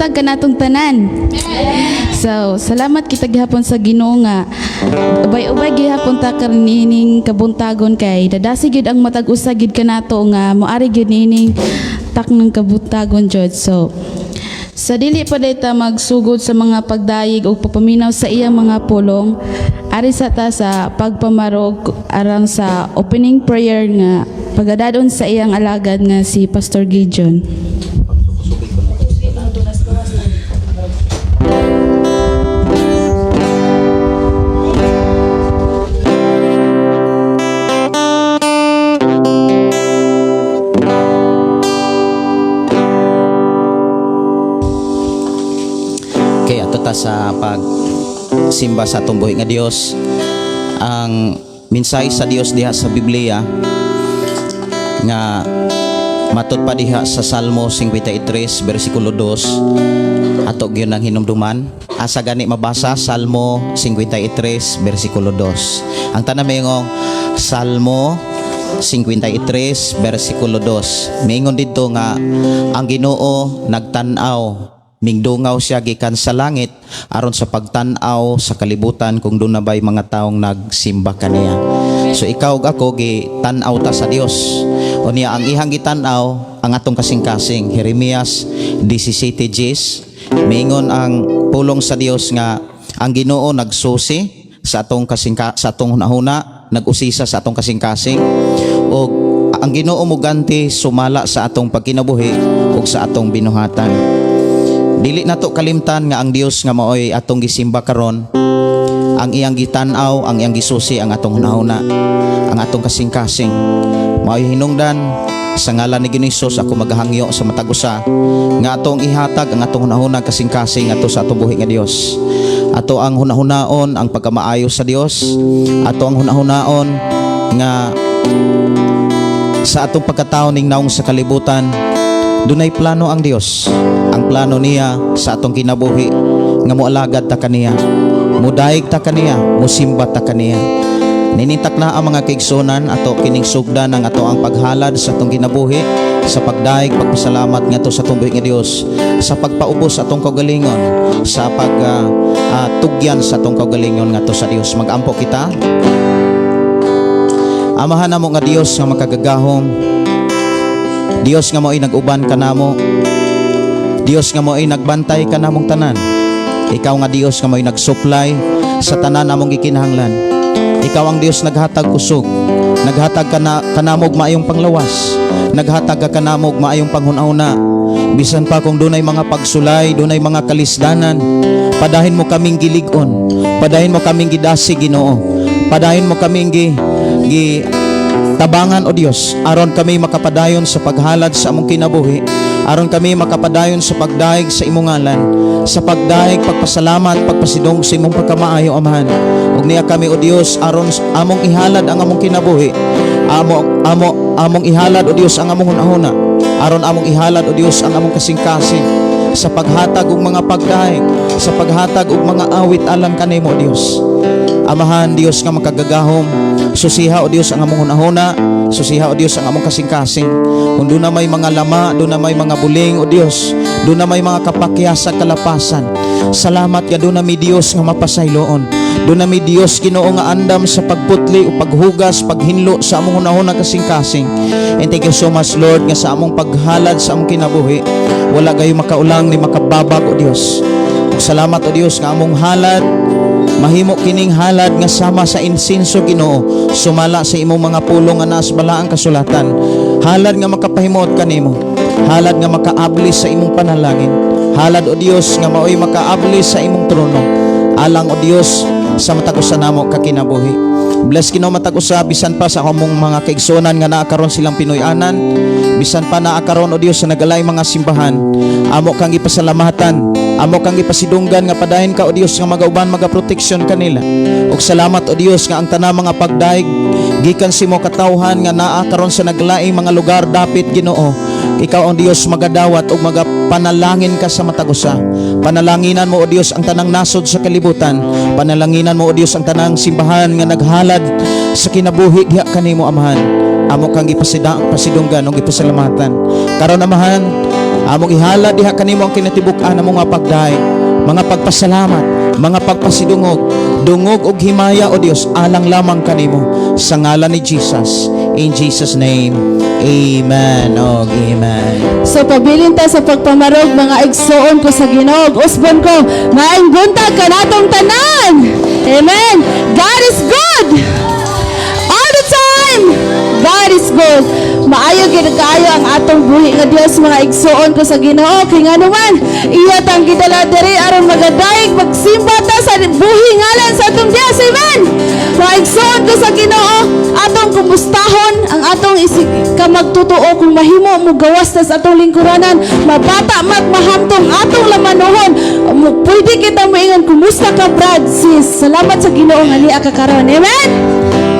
buntag kanatong tanan. So, salamat kita gihapon sa Ginoo nga ubay-ubay gihapon ta kanining kabuntagon kay dadasi gid ang matag usa gid kanato nga moari gid nining taknang kabuntagon jud. So, sa dili pa dayta magsugod sa mga pagdayig o pagpaminaw sa iyang mga pulong, ari sa ta sa pagpamarog aram sa opening prayer nga pagadadon sa iyang alagad nga si Pastor Gideon. Okay, ato ta sa pagsimba sa atong buhi nga Dios. Ang mensahe sa Dios diha sa Biblia nga matud pa diha sa Salmo 53 bersikulo 2. Ato gyud ang hinumduman. Asa gani mabasa Salmo 53 bersikulo 2. Ang tanan mayong Salmo 53 bersikulo 2. Mingon didto nga ang Ginoo nagtan-aw, mingdungaw siya gikan sa langit aron sa pagtan-aw sa kalibutan kung doon na ba'y mga taong nagsimba kaniya. So ikaw ug ako gitan-aw ta sa Dios. O niya ang ihang gitan-aw ang atong kasing-kasing. Jeremias 17:10 mingon ang pulong sa Dios nga ang Ginoo nagsusi sa atong sa atong hunahuna, nag-usisa sa atong kasing-kasing, o ang Ginoo muganti sumala sa atong pagkinabuhi ug sa atong binuhatan. Dili nato kalimtan nga ang Dios nga maoy atong gisimba karon, ang iyang gitan-aw, ang iyang gisusi ang atong hunahuna, ang atong kasing-kasing. Maoy hinungdan sa ngalan ni Ginoong Hesus ako maghangyo sa matag usa nga atong ihatag ang atong hunahuna kasing-kasing ato sa atong buhi nga Dios. Ato ang hunahunaon ang pagkamaayo sa Dios, ato ang hunahunaon nga sa atong pagkataon ning naong sa kalibutan. Dunay plano ang Dios. Ang plano niya sa atong kinabuhi nga moalagad ta kaniya, mudaig ta kaniya, musimba ta kaniya. Ninitak na ang mga kaigsunan ato kining sugdan ang ato ang paghalad sa atong kinabuhi, sa pagdaig, pagpasalamat nga to sa atong buhi nga Dios, sa pagpaubos sa atong kaugalingon, sa tugyan sa atong kaugalingon nga to sa Dios. Magampo kita. Amahan namo nga Dios nga makagagahom, Dios nga mo'y nag-uban ka namo, Dios nga mo'y nagbantay ka namong tanan. Ikaw nga Dios nga mo'y nagsupply sa tanan namong gikinahanglan. Ikaw ang Dios naghatag kusog, naghatag ka kanamog maayong panglawas, naghatag ka kanamog maayong panghunahuna. Bisan pa kung dunay mga pagsulay, dunay mga kalisdanan, padahin mo kaming gilig-on, padahin mo kaming gidasi Ginoo, padahin mo kaming tabangan o Dios, aron kami makapadayon sa paghalad sa among kinabuhi, aron kami makapadayon sa pagdaig sa imong ngalan, sa pagdaig, pagpasalamat, pagpasidong sa imong pagkamaayo, Amahan. Ug niya kami o Dios aron among ihalad ang among kinabuhi, among ihalad o Dios ang among hunahuna, aron among ihalad o Dios ang among kasing-kasing sa paghatag og mga pagdaig, sa paghatag og mga awit alang kanimo o Dios. Amahan, Dios nga makagagahom, susiha o Dios ang among hunahuna, susiha o Dios ang among kasing-kasing. Kung doon na may mga lama, doon na may mga buling o Dios, doon na may mga kapakyasa kalapasan, salamat ka doon na may Dios nga mapasayloon, doon na may Dios Ginoo nga andam sa pagputli o paghugas, paghinlo sa among hunahuna kasing-kasing. And thank you so much Lord nga sa among paghalad sa among kinabuhi wala gayo makaulang ni makababag o Dios. Ug salamat o Dios nga among halad mahimo kining halad nga sama sa insinso Ginoo, sumala sa imong mga pulong nga naas balaang kasulatan. Halad nga makapahimot kanimo, halad nga makaabli sa imong panalangin, halad o Dios nga maoy makaabli sa imong trono, alang o Dios sa matag usa namo kakinabuhi. Bless Ginoo matag usa bisan pa sa among mga kaigsunan nga naa karon silang Pinoy-anan, bisan pa naa karon o Dios sa nagalay mga simbahan, amo kang ipasalamatan, amo kang ipasidunggan nga padayon ka o Dios nga magauban magaproteksyon kanila. Ug salamat o Dios nga ang tanang mga pagdaig gikan sa imo katawhan nga naa karon sa naglaing mga lugar dapit Ginoo. Ikaw ang Dios magadawat ug magapanalangin ka sa matag usa. Panalanginan mo o Dios ang tanang nasod sa kalibutan. Panalanginan mo o Dios ang tanang simbahan nga naghalad sa kinabuhi diha kanimo Amahan. Amo kang pasidunggan ug ipasalamatan. Karon amahan, among ihala diha kanimo ang kinatibuk-an namong mga pagdaig, mga pagpasalamat, mga pagpasidungog, dungog og himaya o Dios alang lamang kanimo sa ngalan ni Jesus. In Jesus name, amen. Og amen. So pabilin ta sa pagpamarog mga igsoon ko sa Ginoo. Usbon ko, maayong buntag kanatong tanan. Amen. God is good. All the time. God is good. Maayo gid kaayo ang atong buhi nga Dios mga igsoon ko sa Ginoo. Kay nganuman iya tang gidala diri aron magadaig magsimba ta sa buhi ngalan sa atong Dios. Amen. Mga igsoon ko sa Ginoo, atong kumustahon ang atong isig ka magtutuo kung mahimo mo gawas ta sa atong lingkuranan, mabata magmahamtong atong lamanuhon. Pwede kita moingon kumusta ka brad sis. Salamat sa Ginoo nga niya ka karon. Amen.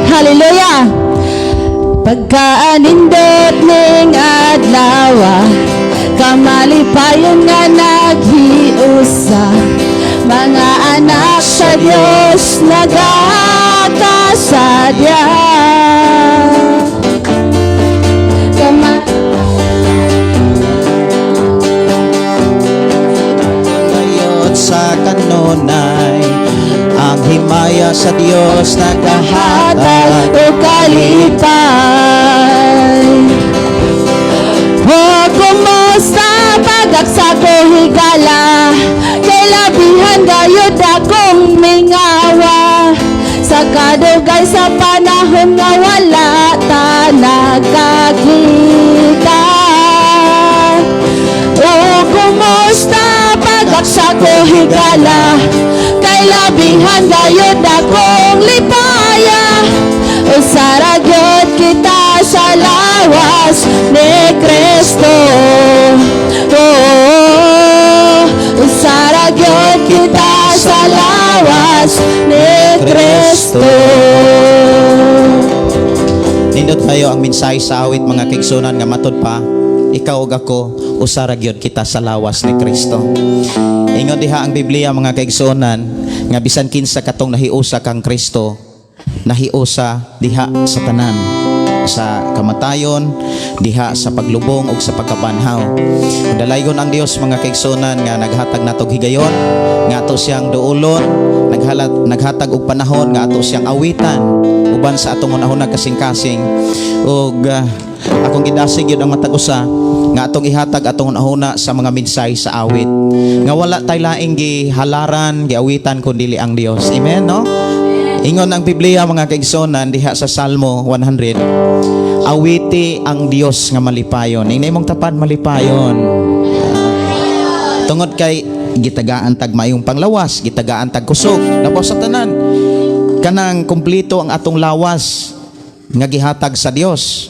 Hallelujah. Pagkaanindot ning adlaw, kamalipayon nga naghiusa, mga anak sa Dios nagakasadya. Ngayon sa kanunay, ang himaya sa Dios naghahatag o kalipay. O kumusta pagaksa ko higala, kay labihan gayod akong mingawa, sa kadugay sa panahon nga wala ta nagkakita. O kumusta pagaksa ko higala, kay labihan gayod akong lipaya. Usaragyod kita sa lawas ni Kristo. Usaragyod kita sa lawas ni Kristo. Nindot tayo ang mensahe sa awit mga kaigsunan nga matod pa, ikaw ug ako usara gyud kita sa lawas ni Kristo. Ingon diha ang Biblia mga kaigsunan nga bisan kinsa katong nahiusa kang Kristo, nahiusa diha sa tanan, sa kamatayon, diha sa paglubong ug sa pagkabanhaw. Dalaygon ang Dios mga kaigsunan nga naghatag natog higayon, nga ato siyang duulon, naghatag og panahon nga ato siyang awitan uban sa atong unahunag kasing-kasing. Ug akong gidasig yun ang matag-usa nga atong ihatag atong unahuna sa mga mensahe sa awit nga wala tay laing gihalaran giawitan kundi ang Dios. Amen, no? Ingon ang Biblia mga kaigsonan diha sa Salmo 100, awiti ang Dios nga malipayon. Inay mong tapad malipayon. Tungod kay gitagaan tag mayong panglawas, gitagaan tag kusog, labaw sa tanan. Kanang kumpleto ang atong lawas nga gihatag sa Dios.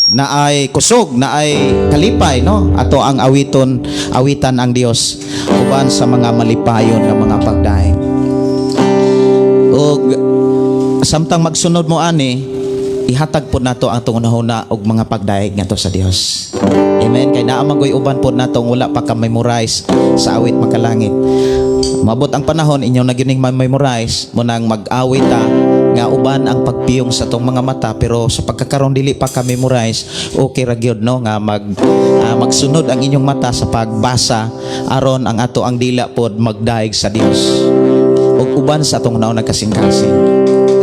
Na ay kusog, na ay kalipay, no? Ato ang awitan ang Dios uban sa mga malipayon nga mga pagdaig. Og samtang magsunod mo ani, ihatag po nato ang atong unahuna og mga pagdaig ngadto sa Dios. Amen. Kay naa magoy uban po natong wala pa ka memorize sa awit makalangit. Mabot ang panahon inyo na gining memorize mo nang mag-awit ta nga uban ang pagpiyong sa tong mga mata, pero sa pagkakaroon dili pa ka memorize, okay ra gyud, no, nga magsunod ang inyong mata sa pagbasa aron ang ato ang dila pod magdaig sa Dios ug uban sa atong naon nagkasing-kasing.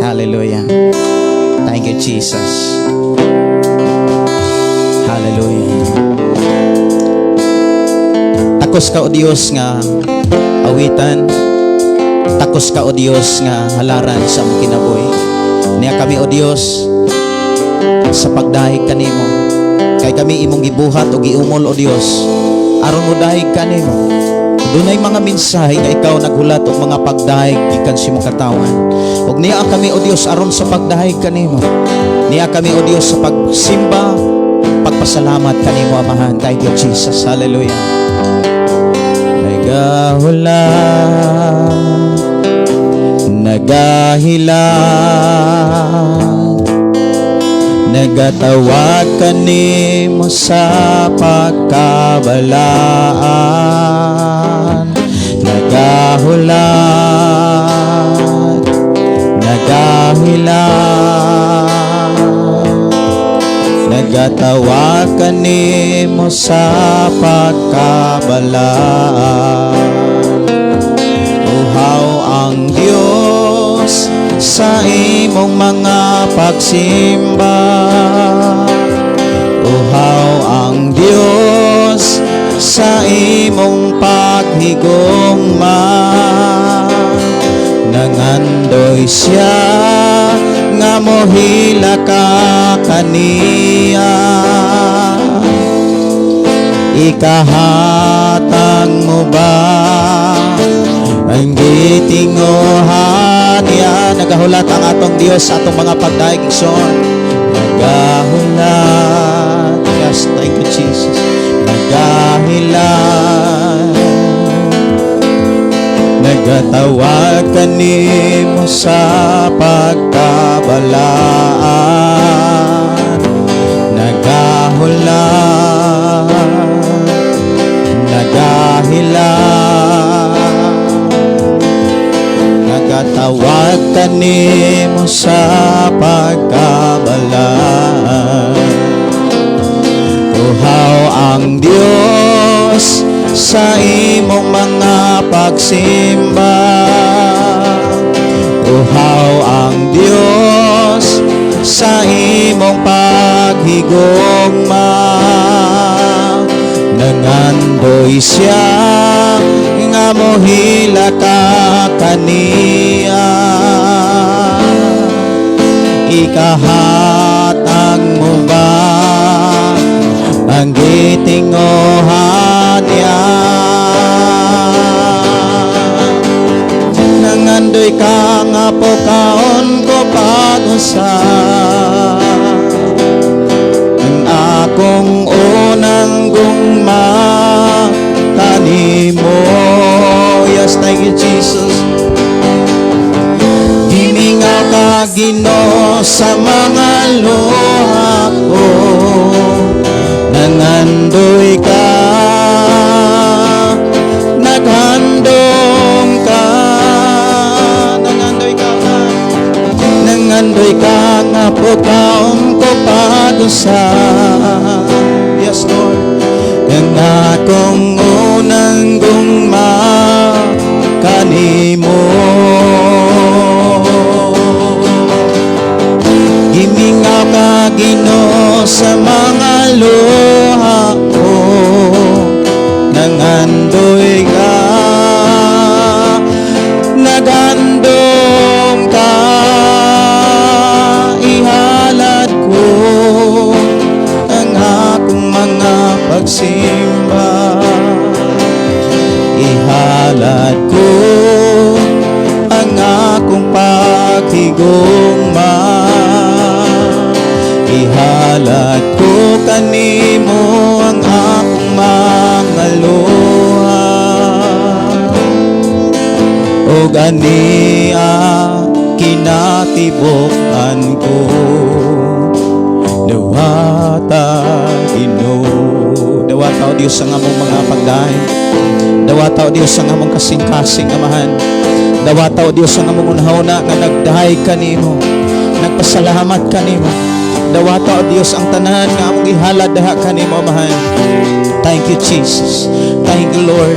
Hallelujah. Thank you Jesus. Hallelujah. Takos ka o Dios nga awitan, takos ka o Dios nga halaran sa among kinabuhi. Niya kami o Dios sa pagdahig kanimo, kay kami imong gibuhat o giumol o Dios aron mo dahig kanimo. Dunay mga mensahe nga ikaw naghulat og mga pagdahig gikan sa imong katawan. Ug niya kami o Dios aron sa pagdahig kanimo. Niya kami o Dios sa pagsimba, pagpasalamat kanimo Amahan. Thank you Jesus. Hallelujah. Nagahilang, nagatawag kanimo sa pagkabalaan. Nagahulat, nagahilang, nagatawag kanimo sa pagkabalaan. Uhaw ang Dios sa imong mga pagsimba. Uhaw ang Dios sa imong paghigugma. Nangandoy siya nga mohila ka kaniya. Ikahatang mo ba ang gitinguhan niya? Nagahulat ang atong Dios sa atong mga pagdaig igsoon. Nagahulat. Yes, thank you Jesus. Nagahilan. Nagatawag kanimo sa pagkabalaan. Nagahulat. Nagahilan. Nagatawag kanimo sa pagkabalaan. Uhaw ang Dios sa imong mga pagsimba. Uhaw ang Dios sa imong paghigugma. Nangandoy siya nga mohila ka kaniya. Ikahatag mo ba ang gitinguhan niya? Nangandoy ka nga pukaon ko pag-usap. Ang akong unang gugma kanimo. Yes, thank you Jesus. Gimingaw ka Ginoo sa mga luha ko. Nangandoy ka, naghandom ka, nangandoy ka na, nangandoy ka nga pukaon ko pag-usap. Yes Lord. Ang akong unang gugma kanimo. Gimingaw ka Ginoo sa mga luha ko. Nangandoy ka, naghandom ka, ihalad ko ang akong mga pagsimba. Ihalad ko ang akong paghigugma. Ihalad ko kanimo ang akong mga luha. O ganiya kinatibukan ko. Dawata Ginoo. Dawata o Dios ang among mga pagdaig. Dawata o Dios ang among kasing-kasing amahan. Dawata o Dios ang among unahuna nga nagdahay kanimo. Nagpasalamat kanimo. Dawata o Dios ang tanan nga among ihalad daha kanimo amahan. Thank you Jesus. Thank you Lord.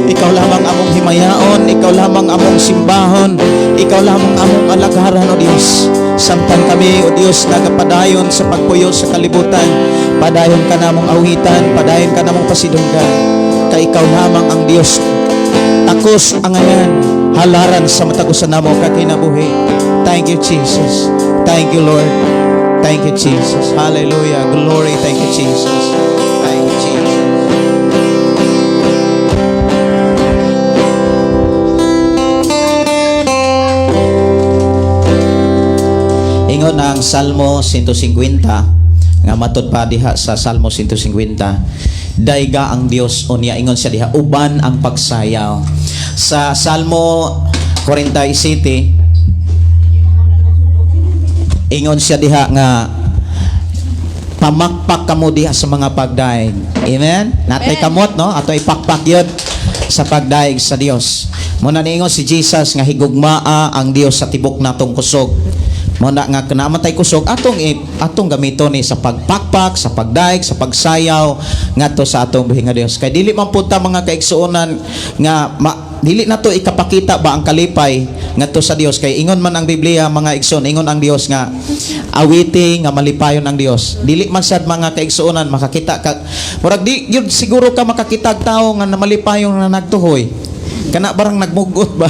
Ikaw lamang among himayaon, ikaw lamang among simbahon, ikaw lamang among alagaran o Dios. Samtang kami o Dios nagapadayon sa pagpuyo sa kalibutan, padayon ka namong awitan, padayon ka namong pasidunggan. Kay ikaw lamang ang Dios. Takos ang ayan, halaran sa matagusan namo kakinabuhi. Thank you Jesus. Thank you Lord. Thank you Jesus. Hallelujah. Glory. Thank you Jesus. Thank you Jesus. Ingon ang Salmo 150 nga matud pa diha sa Salmo 150. Dayga ang Dios unya ingon siya diha uban ang pagsayaw. Sa Salmo 47 ingon siya diha nga pamakpak kamo diha sa mga pagdaig. Amen. Natay kamot no ato ipakpak yun sa pagdaig sa Dios. Muna niingon si Jesus nga higugmaa ang Dios sa tibok natong kusog. Mo na nga kanamatay kusog atong gamito ni sa pagpakpak, sa pagdaig, sa pagsayaw ngadto sa atong buhi nga Dios. Kay dili man punta mga kaigsuonan nga dili na to ikapakita ba ang kalipay ngadto sa Dios, kay ingon man ang Biblia mga igsoon, ingon ang Dios nga awiti nga malipayon ang Dios. Dili man sad mga kaigsuonan makakita ka murag di yun siguro ka makakita og tawo nga malipayon na nagtuhoy. Kana barang nagmugot ba?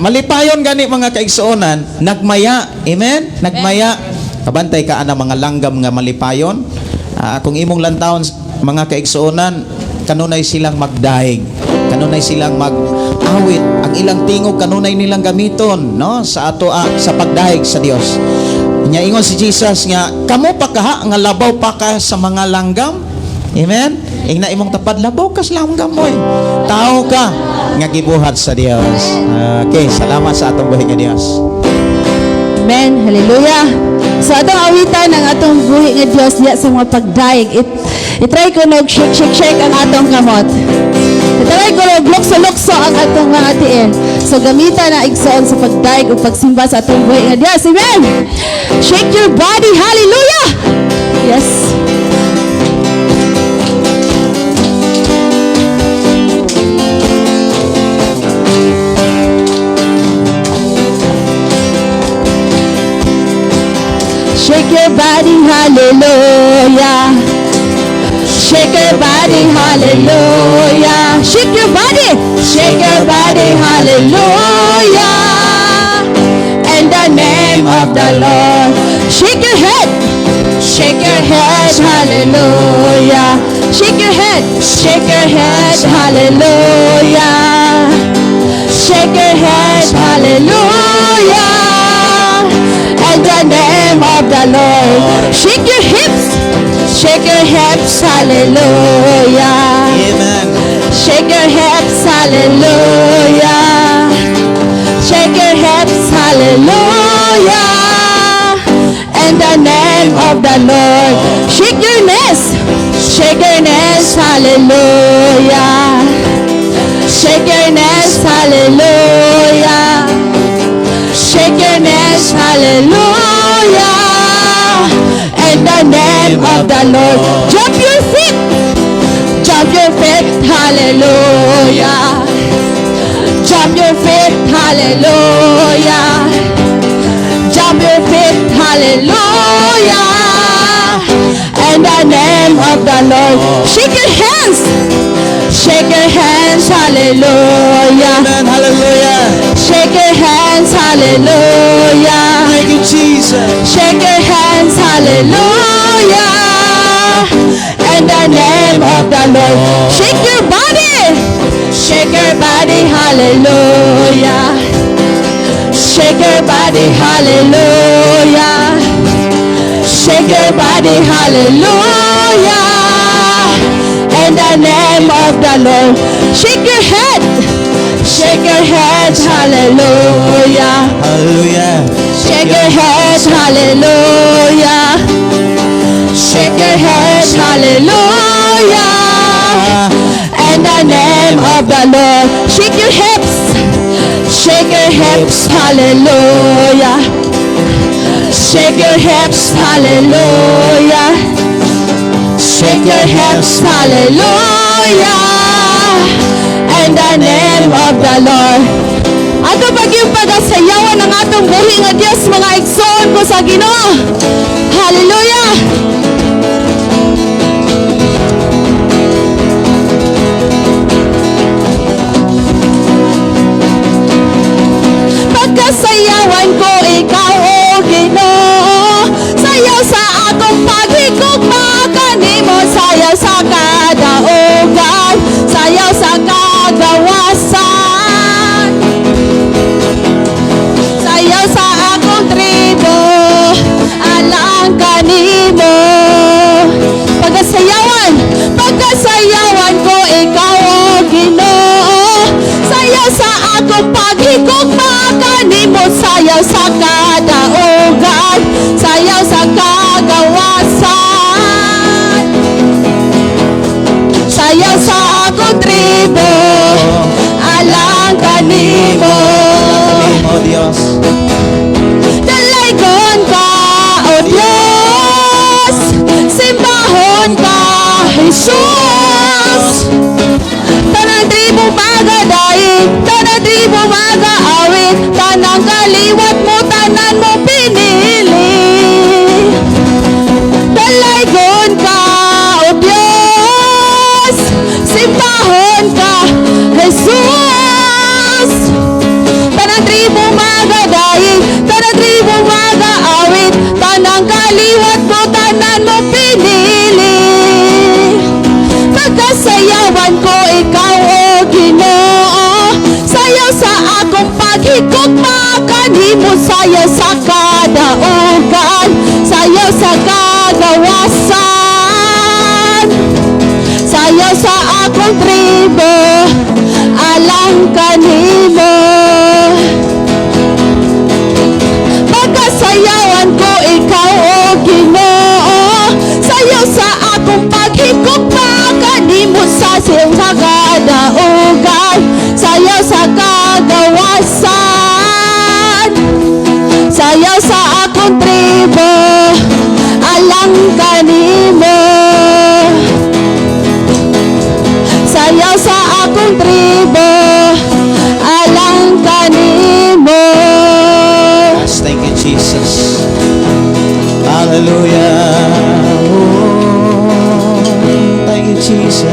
Malipayon gani mga kaigsuonan, nagmaya. Amen? Nagmaya. Kabantay ka ana mga langgam nga malipayon. Kung imong lantawon mga kaigsuonan, kanunay silang magdaig. Kanunay silang mag-awit. Ang ilang tingog kanunay nilang gamiton, no? Sa ato sa pagdaig sa Dios. Nya ingon si Jesus nga, kamo pa kaha nga labaw pa ka sa mga langgam? Amen? Ingna imong tapad labaw ka sa langgam mo. Tao ka nga gibuhat sa Dios. Okay, salamat sa atong buhi nga Dios. Amen. Hallelujah. So atong awitan ang atong buhi nga Dios diya sa mga pagdaig. Itry ko nog shake ang atong kamot. Itry ko nog lukso ang atong mga tiil. So gamitan na igsoon sa pagdaig o pagsimba sa atong buhi nga Dios. Amen. Shake your body. Hallelujah. Yes. Shake your body, hallelujah. Shake your body, hallelujah. Shake your body, hallelujah. In the name of the Lord. Shake your head, hallelujah. Shake your head, hallelujah. Shake your head, hallelujah. In the name of the Lord. Shake your hips, hallelujah. Amen. Shake your hips, hallelujah. Shake your hips, hallelujah. In the name of the Lord. Shake your knees, hallelujah. Shake your knees, hallelujah. Shake your knees, hallelujah. In the name of the Lord. Jump your feet, hallelujah. Jump your feet, hallelujah. Jump your feet, hallelujah. In the name of the Lord. Shake your hands, hallelujah. Amen. Hallelujah. Shake your hands, hallelujah. Thank you, Jesus. Shake your hands, hallelujah. In the name of the Lord. Shake your body, hallelujah. Shake your body, hallelujah. Shake your body, hallelujah. In the name of the Lord. Shake your head, hallelujah. Hallelujah. Shake your head, hallelujah. Shake your head, hallelujah. In the name of the Lord. Shake your hips, hallelujah. Shake your hips, hallelujah. Shake your hips, hallelujah. In the name of the Lord. Ato pagyong pagasayawan ng atong buhi nga Dios, mga igsoon ko sa Ginoo. Hallelujah. Pagkasayawan ko ikaw, O Ginoo. Sayaw sa akong paghigugma kanimo, sayaw sa kadaugan, sayaw sa kagawasan, sayaw sa akong tribo, Jesus. Tanang tribo magadaig, tanang tribo magaawit, tanang kaliwat mo, tanan mo pinili. Dalaygon ka, O Diyos, simbahon ka, Jesus. Tanang tribo magadaig, tanang tribo magaawit, tanang kaliwat mo, tanan mo pinili. Pagkasayawan ko ikaw, O Ginoo, sayaw sa akong paghigugma, kanimo sayaw sa kadaugan, sayaw sa kagawasan, sayaw sa akong tribo, alang kanimo. Pagkasayawan ko ikaw, O Ginoo, sayaw sa akong paghigugma, kanimo sa siyang kadaugan, sayaw sa kagawasan, sayaw sa akong tribo, alang kanimo. Sayaw sa akong tribo, alang kanimo. Yes, thank you, Jesus. Hallelujah. Oh, thank you, Jesus.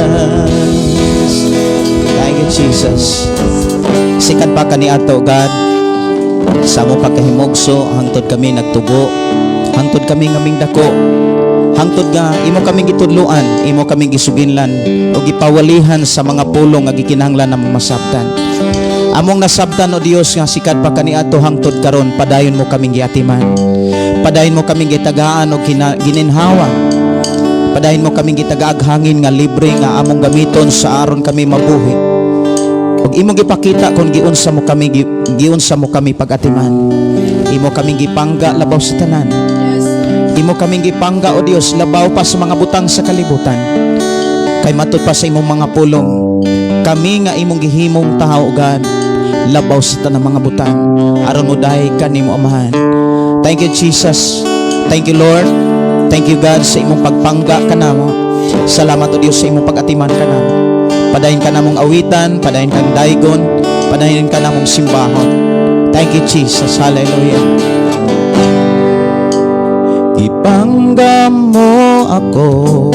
Thank you, Jesus. Sikat pa kani ato, God. Sa mo pagkahimugso, hangtod kami nagtugo. Hangtod kami ngaming dako. Hangtod nga, imo kaming gitudluan, imo kaming gisuginlan, o gipawalihan sa mga pulong nga gikinahanglan na masabtan. Among nasabtan, O Dios, nga sikat pa kaniadto hangtod karon, padayon mo kaming giatiman. Padayon mo kaming gitagaan o gininhawa. Padayon mo kaming gitagaag hangin nga libre nga among gamiton sa aron kami mabuhi. Ug imo gipakita kung giunsa mo kami pag-atiman. Imo kaming gipangga labaw sa tanan. Imo kaming gipangga, O Dios, labaw pa sa mga butang sa kalibutan. Kay matud pa sa imong mga pulong, kami nga imong gihimong tahaw, God, labaw sa tanang mga butang, aron mo dahi kanimo, Amahan. Thank you, Jesus. Thank you, Lord. Thank you, God, sa imong pagpangga kanamo. Salamat, O Dios, sa imong pag-atiman kanamo. Padayon ka namong awitan, padayon kang daygon, padayon ka namong simbahon. Thank you, Jesus. Hallelujah. Ipangga mo ako,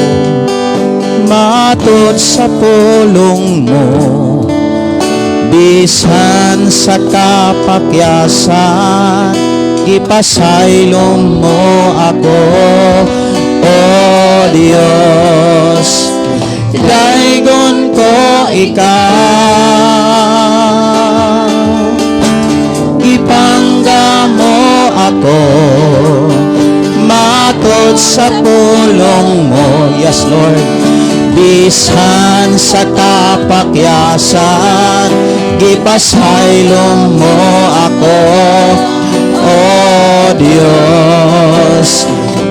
matud sa pulong mo, bisan sa kapakyasan, ipasaylom mo ako, O Diyos. Daygon ko ikaw, ipangga mo ako, matud sa pulong mo. Yes, Lord. Bisan sa kapakyasan, gipasaylom mo ako, O Diyos.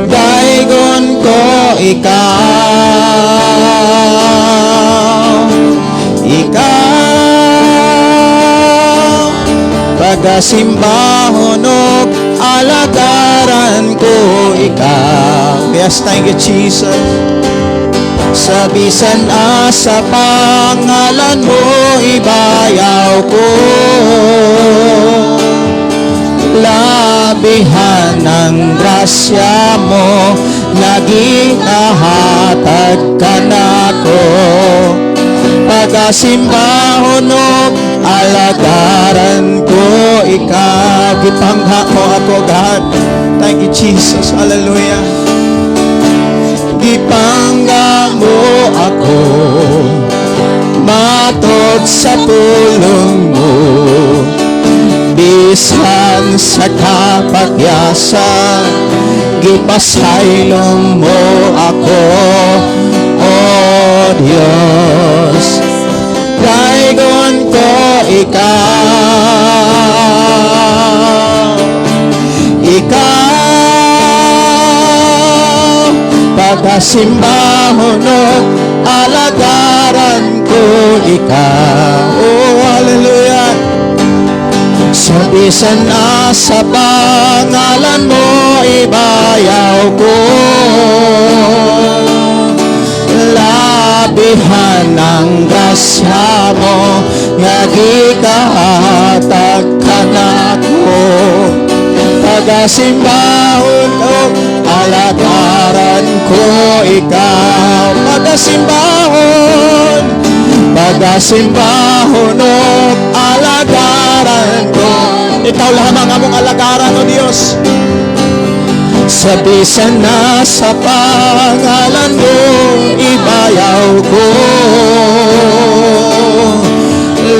Daygon ko ikaw, pagasimbahon og alagaran ko ikaw. Yes, thank you, Jesus. Sa bisan sa pangalan mo ibayaw ko, labihan ng grasya mo, naginahatag ka nako. Pagasimbahon og alagaran ko ikaw, gipangha mo ako, God. Thank you, Jesus. Hallelujah. Gipangga mo ako, matud sa pulong mo, bisan sa kapakyasan, gipasaylom mo ako, O Diyos. Daygon ko ikaw, pagasimbahon o alagaran ko ikaw. Oh, hallelujah. Sa bisan sa pangalan mo ibayaw ko, labihan ng grasya mo, nga gikahatag ka nako. Pagasimbahon ko, alagaran ko ikaw. Pagasimbahon o alagaran ko, ikaw lamang among alagaran o Diyos. Sa bisan na sa pangalan mo, ibayaw ko.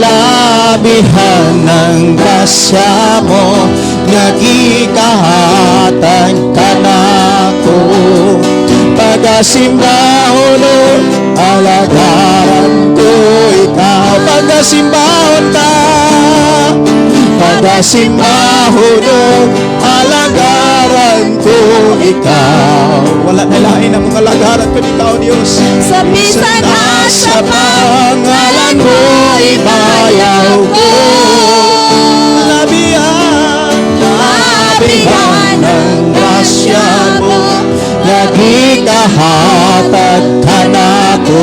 Labihan ng grasya mo, nagikahatag ka nako. Pagasimbahon o alagaran ko ikaw. Pagasimbahon ka, pagasimbahon o alagaran ko ikaw. Wala na lain ang mga alagaran ko ikaw, Diyos. Sa bisan at Sa pangalan mo, ibayaw ko. Labihan ng grasya mo, nagikahatag ka nako.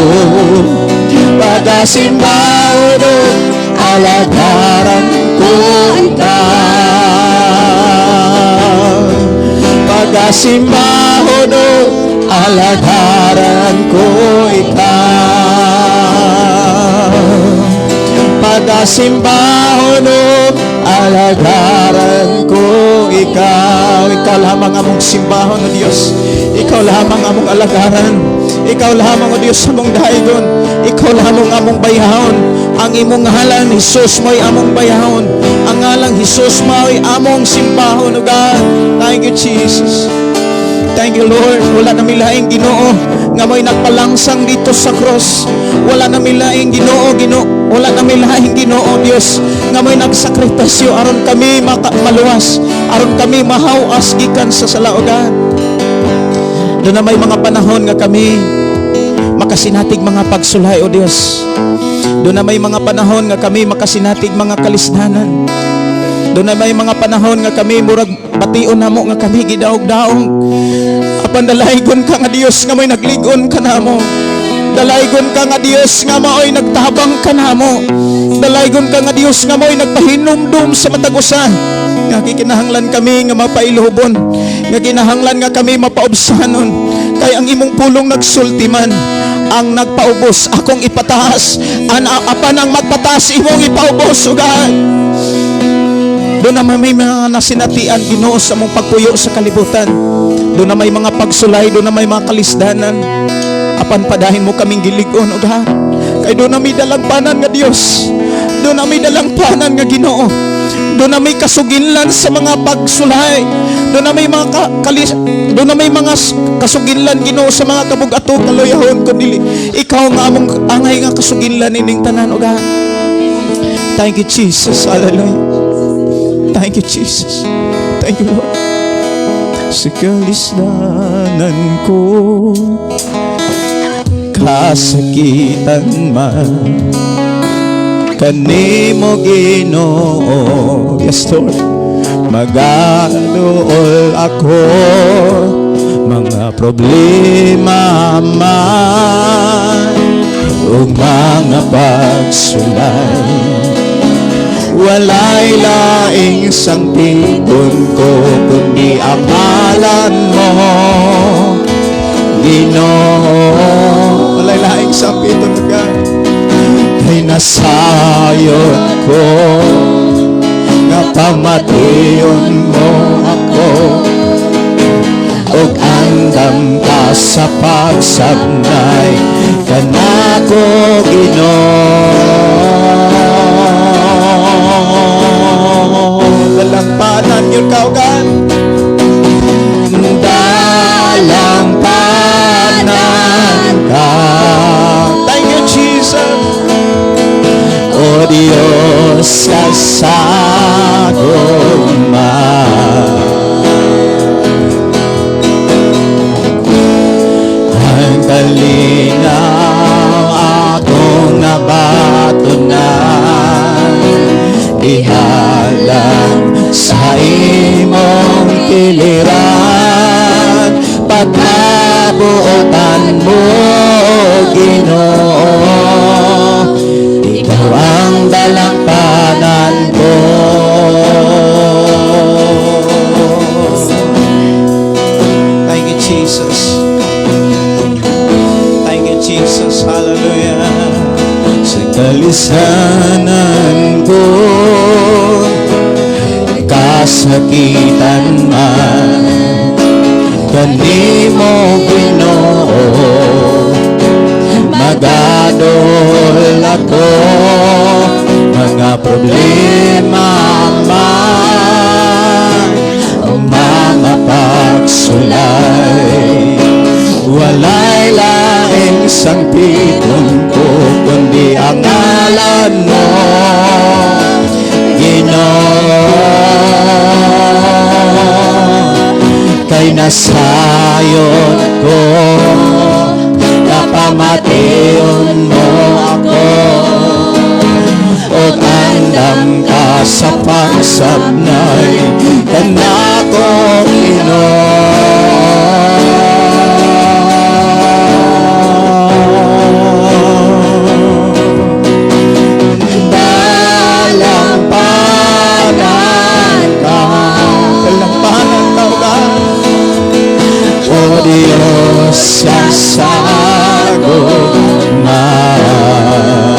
Pagasimbahon o alagaran ko ikaw. Pagasimbahon o alagaran ko ikaw. Pagasimbahon o alagaran ko ikaw. Ikaw lamang among simbahon o Diyos. Ikaw lamang among alagaran. Ikaw lamang o Diyos among daigon. Ikaw lamang among bayahon. Ang imong ngalan Jesus mo'y among bayahon. Ang ngalang Jesus mo'y among simbahon o God. Thank you Jesus. Thank you Lord. Wala na milaing Ginoo nga mo'y nagpalangsang dito sa cross. Wala na milaing Ginoo, wala na milaing Ginoo Dios nga mo'y nagsakripisyo aron kami maluwas, aron kami mahawas gikan sa salaogan. Doon na may mga panahon nga kami makasinatig mga pagsulay o Dios. Doon na may mga panahon nga kami makasinatig mga kalisdanan. Doon na may mga panahon nga kami murag bation namo nga kami gidaog-daog. Apan dalaygon ka nga Dios nga mo'y nagligon ka namo. Dalaygon ka nga Dios nga mo'y nagtabang ka namo. Dalaygon ka nga Dios nga mo'y nagpahinumdum sa matag usa. Nga kinahanglan kami nga mapailhubon. Nga kinahanglan nga kami mapaobsanon. Kay ang imong pulong nagsultiman, ang nagpaubos akong ipataas. Apan ang magpataas imong ipaubos ugad. Doon na may mga nasinatian Ginoo sa mong pagpuyo sa kalibutan. Doon na may mga pagsulay, doon na may mga kalisdanan. Apan padahin mo kaming gilig-on o God. Kay doon na may dalagpanan nga Diyos. Doon na may dalagpanan nga Ginoo. Doon na may kasuginlan sa mga pagsulay. Doon na may mga doon na may mga kasuginlan Ginoo sa mga kabug-ato kaluyahon kundi ikaw nga among angay nga kasuginlan ining tanan o God. Thank you Jesus. Hallelujah. Thank you Jesus. Thank you Lord. Sa kalisdanan ko, kasakitan man, kanimo Ginoo. Yes Lord. Magaluol ako, mga problema man, o mga pagsulay. Walay laing sangtigon ko, kundi ang ngalan mo, Ginoo. Walay laing sangtigon ka, ay nasayon ko, nga pamatiyon mo ako, og andam ka sa pagsabnay, kanako Ginoo. Dalampanan yun kaugan. Dalampanan ka. Thank you Jesus. O Diyos kasaguma. Ang kalinaw akong nabatunan, ihalang sa imong piliran, pagkabuotan mo Ginoo. kasalanan ko, kasakitan man kanimo Ginoo, magadol ako, mga problema man o mga pagsulay, walay laing sangpiton ko kundi ang ngalan mo, Ginoo. Kay nasayon ko, napamation mo ako, o andam ka sa pagsabnay, kanako Dalampanan ka, dalampanan ka ba? O Diyos, sasagot man.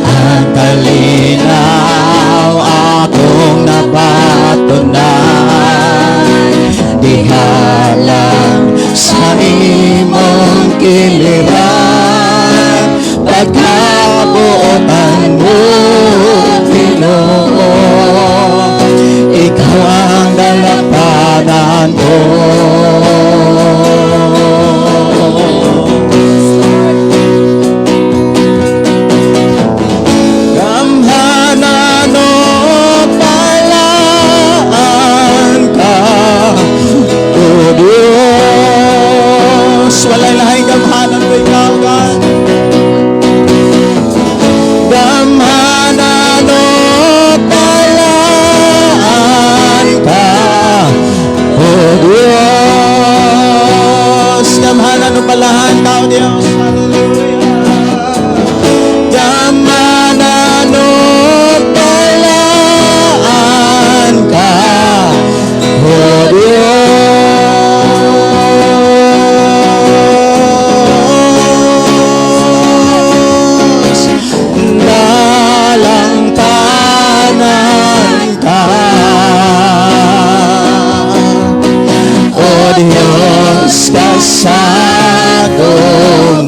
Ang kalinaw akong napatunan, dihalang sa imong kiliran, pagkabuotan mo, Ginoo, ikaw ang dalampanan ko. Gamhanan o palaan ka, O Diyos, walay lahing gamhanan ko ikaw, God. Gamhanan o palaan ka, O Diyos, gamhanan o palaan ka, O Diyos. Gamhanan o palaan ka, O Diyos. Dalampanan ka, O Diyos, kasagot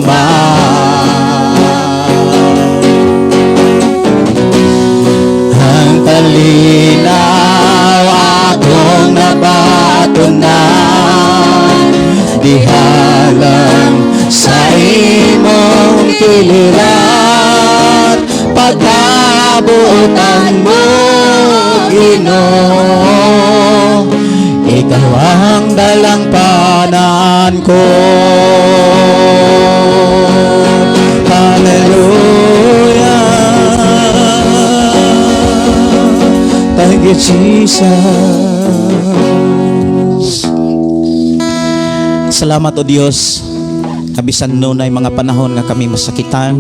man. Ang kalinaw akong napatunan, dihalang sa imong kiliran, pagkabuotan mo, Ginoo, ikaw ang dalampanan ko. Hallelujah. Thank you, Jesus. Salamat, O Diyos. Kabisan noon ay mga panahon nga kami masakitan,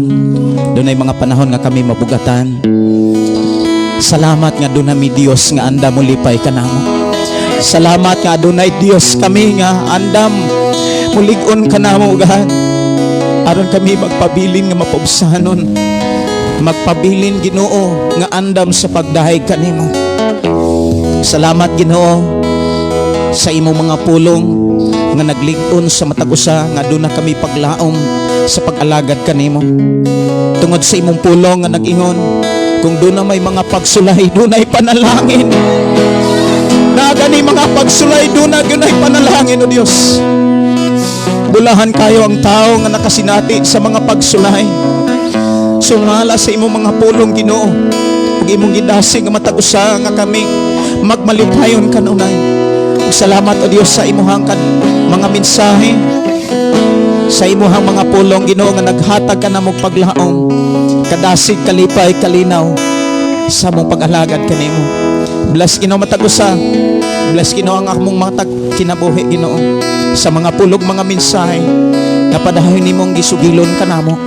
doon ay mga panahon nga kami mabugatan. Salamat nga doon nami Diyos nga anda mo lipay ka namo. Salamat nga doon ay Diyos kami nga andam mulig-on ka namo, God. Aron kami magpabilin nga mapabsanon, magpabilin, Ginoo, nga andam sa pagdahig kanimo. Salamat, Ginoo, sa imong mga pulong nga naglig-on sa matag usa nga doon na kami paglaom sa pag-alagad kanimo. Tungod sa imong pulong nga nag-ingon, kung doon na may mga pagsulay, doon ay panalangin. Na gani mga pagsulay, doon na ay panalangin, O Diyos. Bulahan kayo ang tao nga nakasinati sa mga pagsulay. Sumala sa imong mga pulong, Ginoo, ug imong gidasig nga matag usa nga kami magmalipayon kanunay. Salamat, O Diyos, sa imuhang mga mensahe, sa imuhang mga pulong, Ginoo, nga naghatag ka na mong paglaom, kadasig, kalipay, kalinaw sa mong pag-alagad kanimo. Bless, Ginoo, matagusa. Bless, Ginoo, ang akong matag kinabuhi, Ginoo, sa mga pulog, mga mensahe na padayon nimong gisugilon ka namo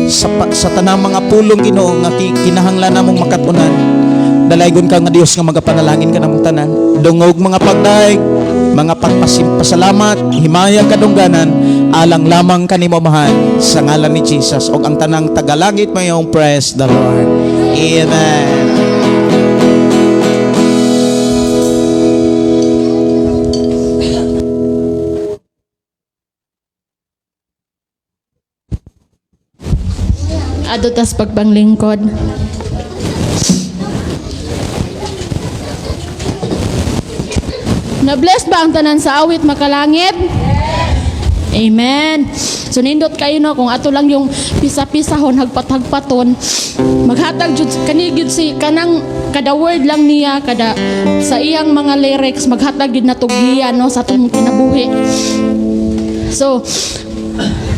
sa tanang mga pulong, Ginoo, nga kinahanglan namong makatunan. Dalaygon ka nga Dios nga magapanalangin ka namong tanan. Dungog mga pagdaig, mga pagpasalamat, himaya kadungganan, alang lamang kanimo mahan sa ngalan ni Jesus ug ang tanang tagalangit mayong praise the Lord. Amen. Ado tas pagpanglingkod. Na-bless ba ang tanan sa awit makalangit? Amen. So nindot kayo no kung ato lang yung pisa-pisahon hagpat-hagpaton maghatag jud kanigid si kanang kada word lang niya kada sa iyang mga lyrics maghatag gid natog giya no sa atong kinabuhi. So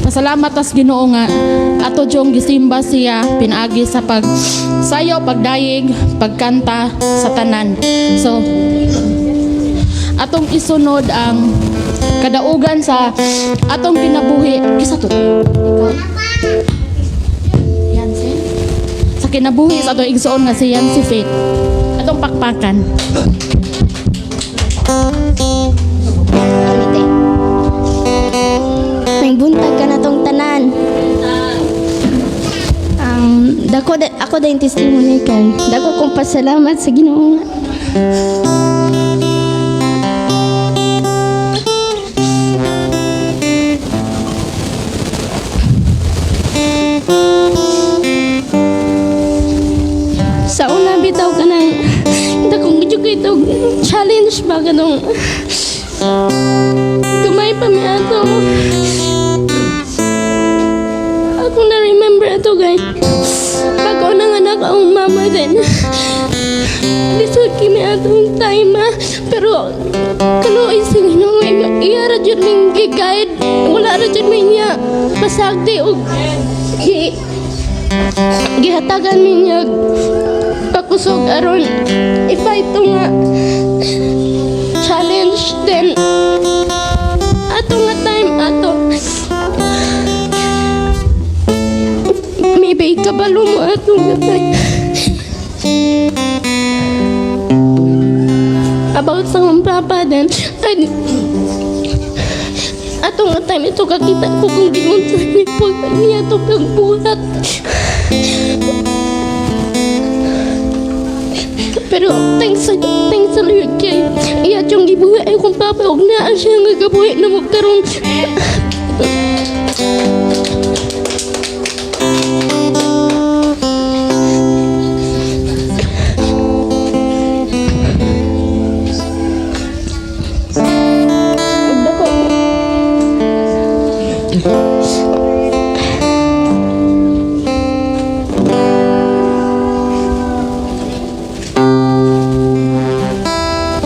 pasalamat tas Ginoo nga ato jong gisimba siya pinaagi sa pagsayo, pagdayeg, pagkanta sa tanan. So atong isunod ang kadaugan sa atong kinabuhi. Kisa to? Yancy? Sa kinabuhi sa atong igsoon nga si Yancy Faith. Atong pakpakan. Nagbuntag ka na tong tanan. Ako da yung testimony kay. Dako kong pasalamat sa Ginoo. Sa una bitaw ka ng dakong medyo ito challenge ba ganong kumay pa mi ato. Ako na remember ato guys. Pag ako nanganak ang mama din. Lisod kimi atong time ha. Pero kano ising hinungay iya ra jud ning gi-guide. Wala ra jud mi niya pasagdi og gihatagan mi niya pakusog aron i-fight to nga challenge then ato nga time ato maybe kabalo mo ato nga time about sa kong papa then ato nga time ito kakita ko kung gingon sa nipot niya ito pagbuhat. Pero thanks sa Lord kay iya tiyong gibuhi ay kong papa og naa siya nga gabuhi na mo karon.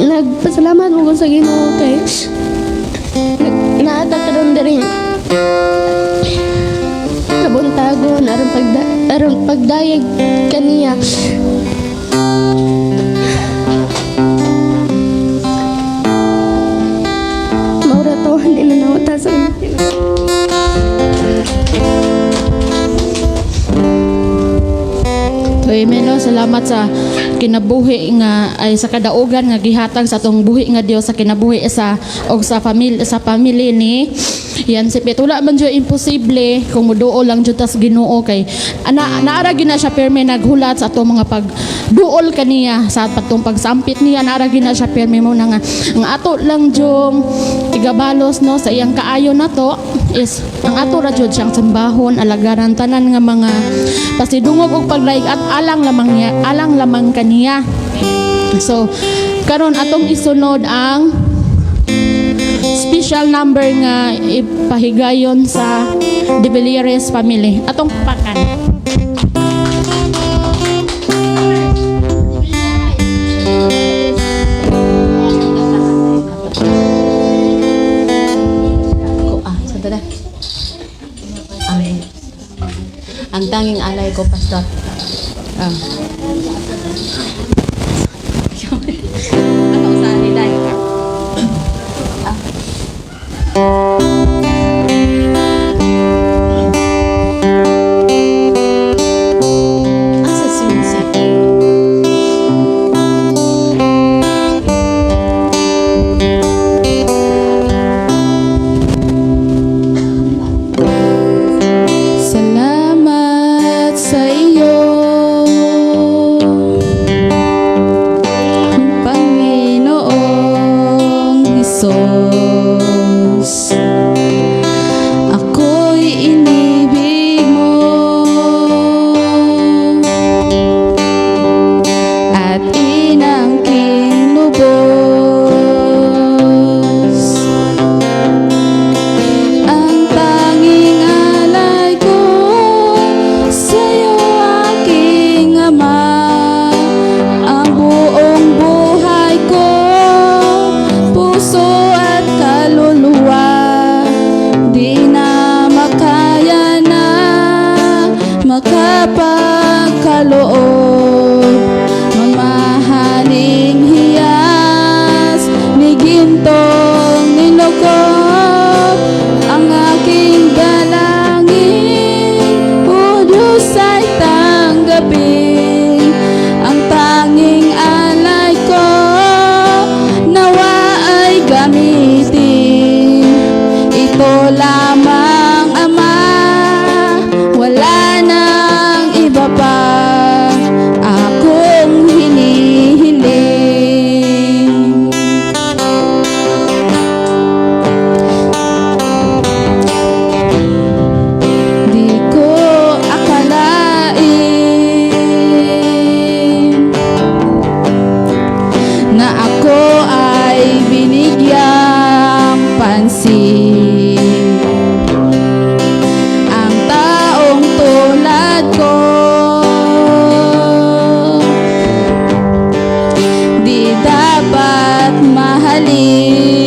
Nagpasalamat mo ko sa Ginoo kay naatag ka doon rin kabuntagon aron pagdayeg kaniya. Maura to hindi na nawata sa Amen. No? Salamat sa kinabuhi nga ay sa kadaugan nga gihatag sa atong buhi nga Dios sa kinabuhi sa og sa family ni yan si Pet. Wala man jud imposible kung muduol lang jud tas Ginoo kay naara gyud na siya perme naghulat sa atong mga pagduol kaniya sa patong pagsampit niya naara gyud na siya perme mo na nga ang ato lang jung igabalos no sa iyang kaayo nato is ang ato ra jud siyang sambahon alagaran tanan nga mga pasidungog og paglaig at alang lamang kaniya. So karon atong isunod ang special number nga ipahigayon sa De Villeres family. Atong pakan. Ang tanging alay ko, Pastor. Ano sa nila? Asa sinsi? Jesus. Ako'y inibig mo at inangking lubos. Ang tanging alay ko sa'yo, aking Ama. Ang buong buhay ko, puso at kaluluwa, di na makaya na makapagkaloob. Mamahaling hiyas ni gintong nilukop, ang aking dalangin, o Diyos ay tanggapin. Ang tanging alay ko, nawa ay gamitin. Ito lamang, Ama, wala nang iba pa akong hinihiling. Di ko akalain na ako ay binigyang pansin. Ang taong tulad ko, di dapat mahalin.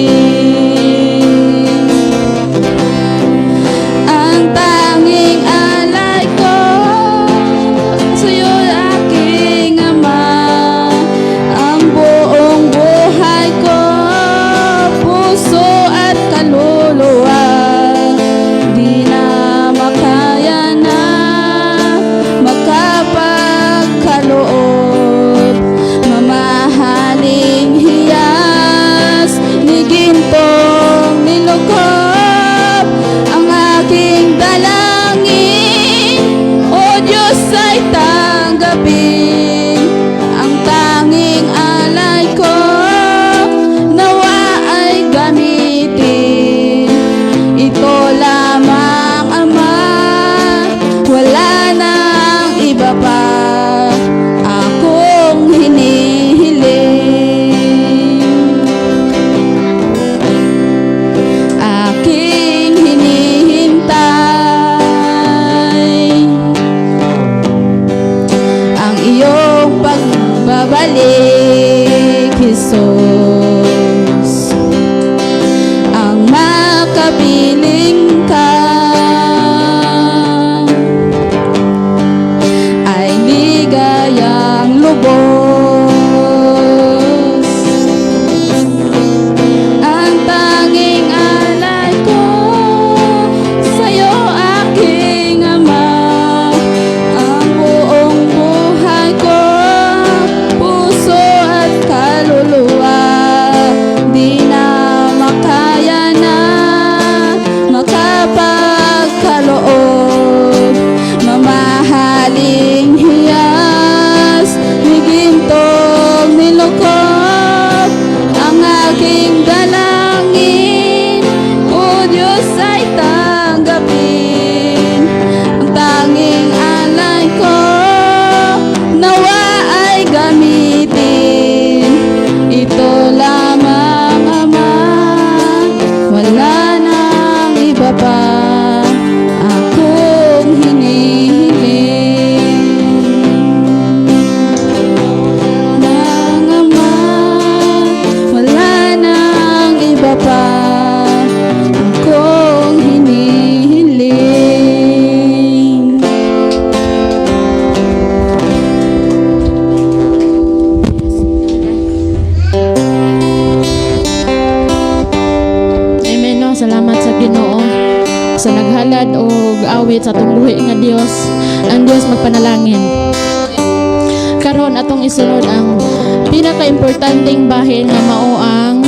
Ang tanging alay ko sa'yo, aking Ama. Ang buong buhay ko, puso at kaluluwa, di na makaya na makapagkaloob. Mamahaling hiyas ni gintong nilukop, ang aking dalangin, o Diyos ay tanggapin. Ang tanging alay ko, nawa ay gamitin. Ito lamang, Ama, wala nang iba pa akong hinihiling. Aking hinihintay ang iyong pagbabalik, Jesus. Ang makapiling ka ay ligayang lubos. Ang tanging alay ko sa'yo, aking Ama. Ang buong buhay ko, puso at kaluluwa, di na makaya na makapagkaloob. Mamahaling hiyas ni gintong nilukop, ang aking dalangin, o Diyos ay tanggapin. Ang tanging alay ko, nawa ay gamitin. Ito lamang, Ama, wala nang iba pa akong hinihiling. Nang Ama, wala nang iba pa akong hinihiling. Amen, no? Salamat sa Ginoo sa naghalad o awit sa atong buhi nga Dios. Ang Dios magpanalangin. Karon atong isunod ang pinaka-importanting bahin nga mao ang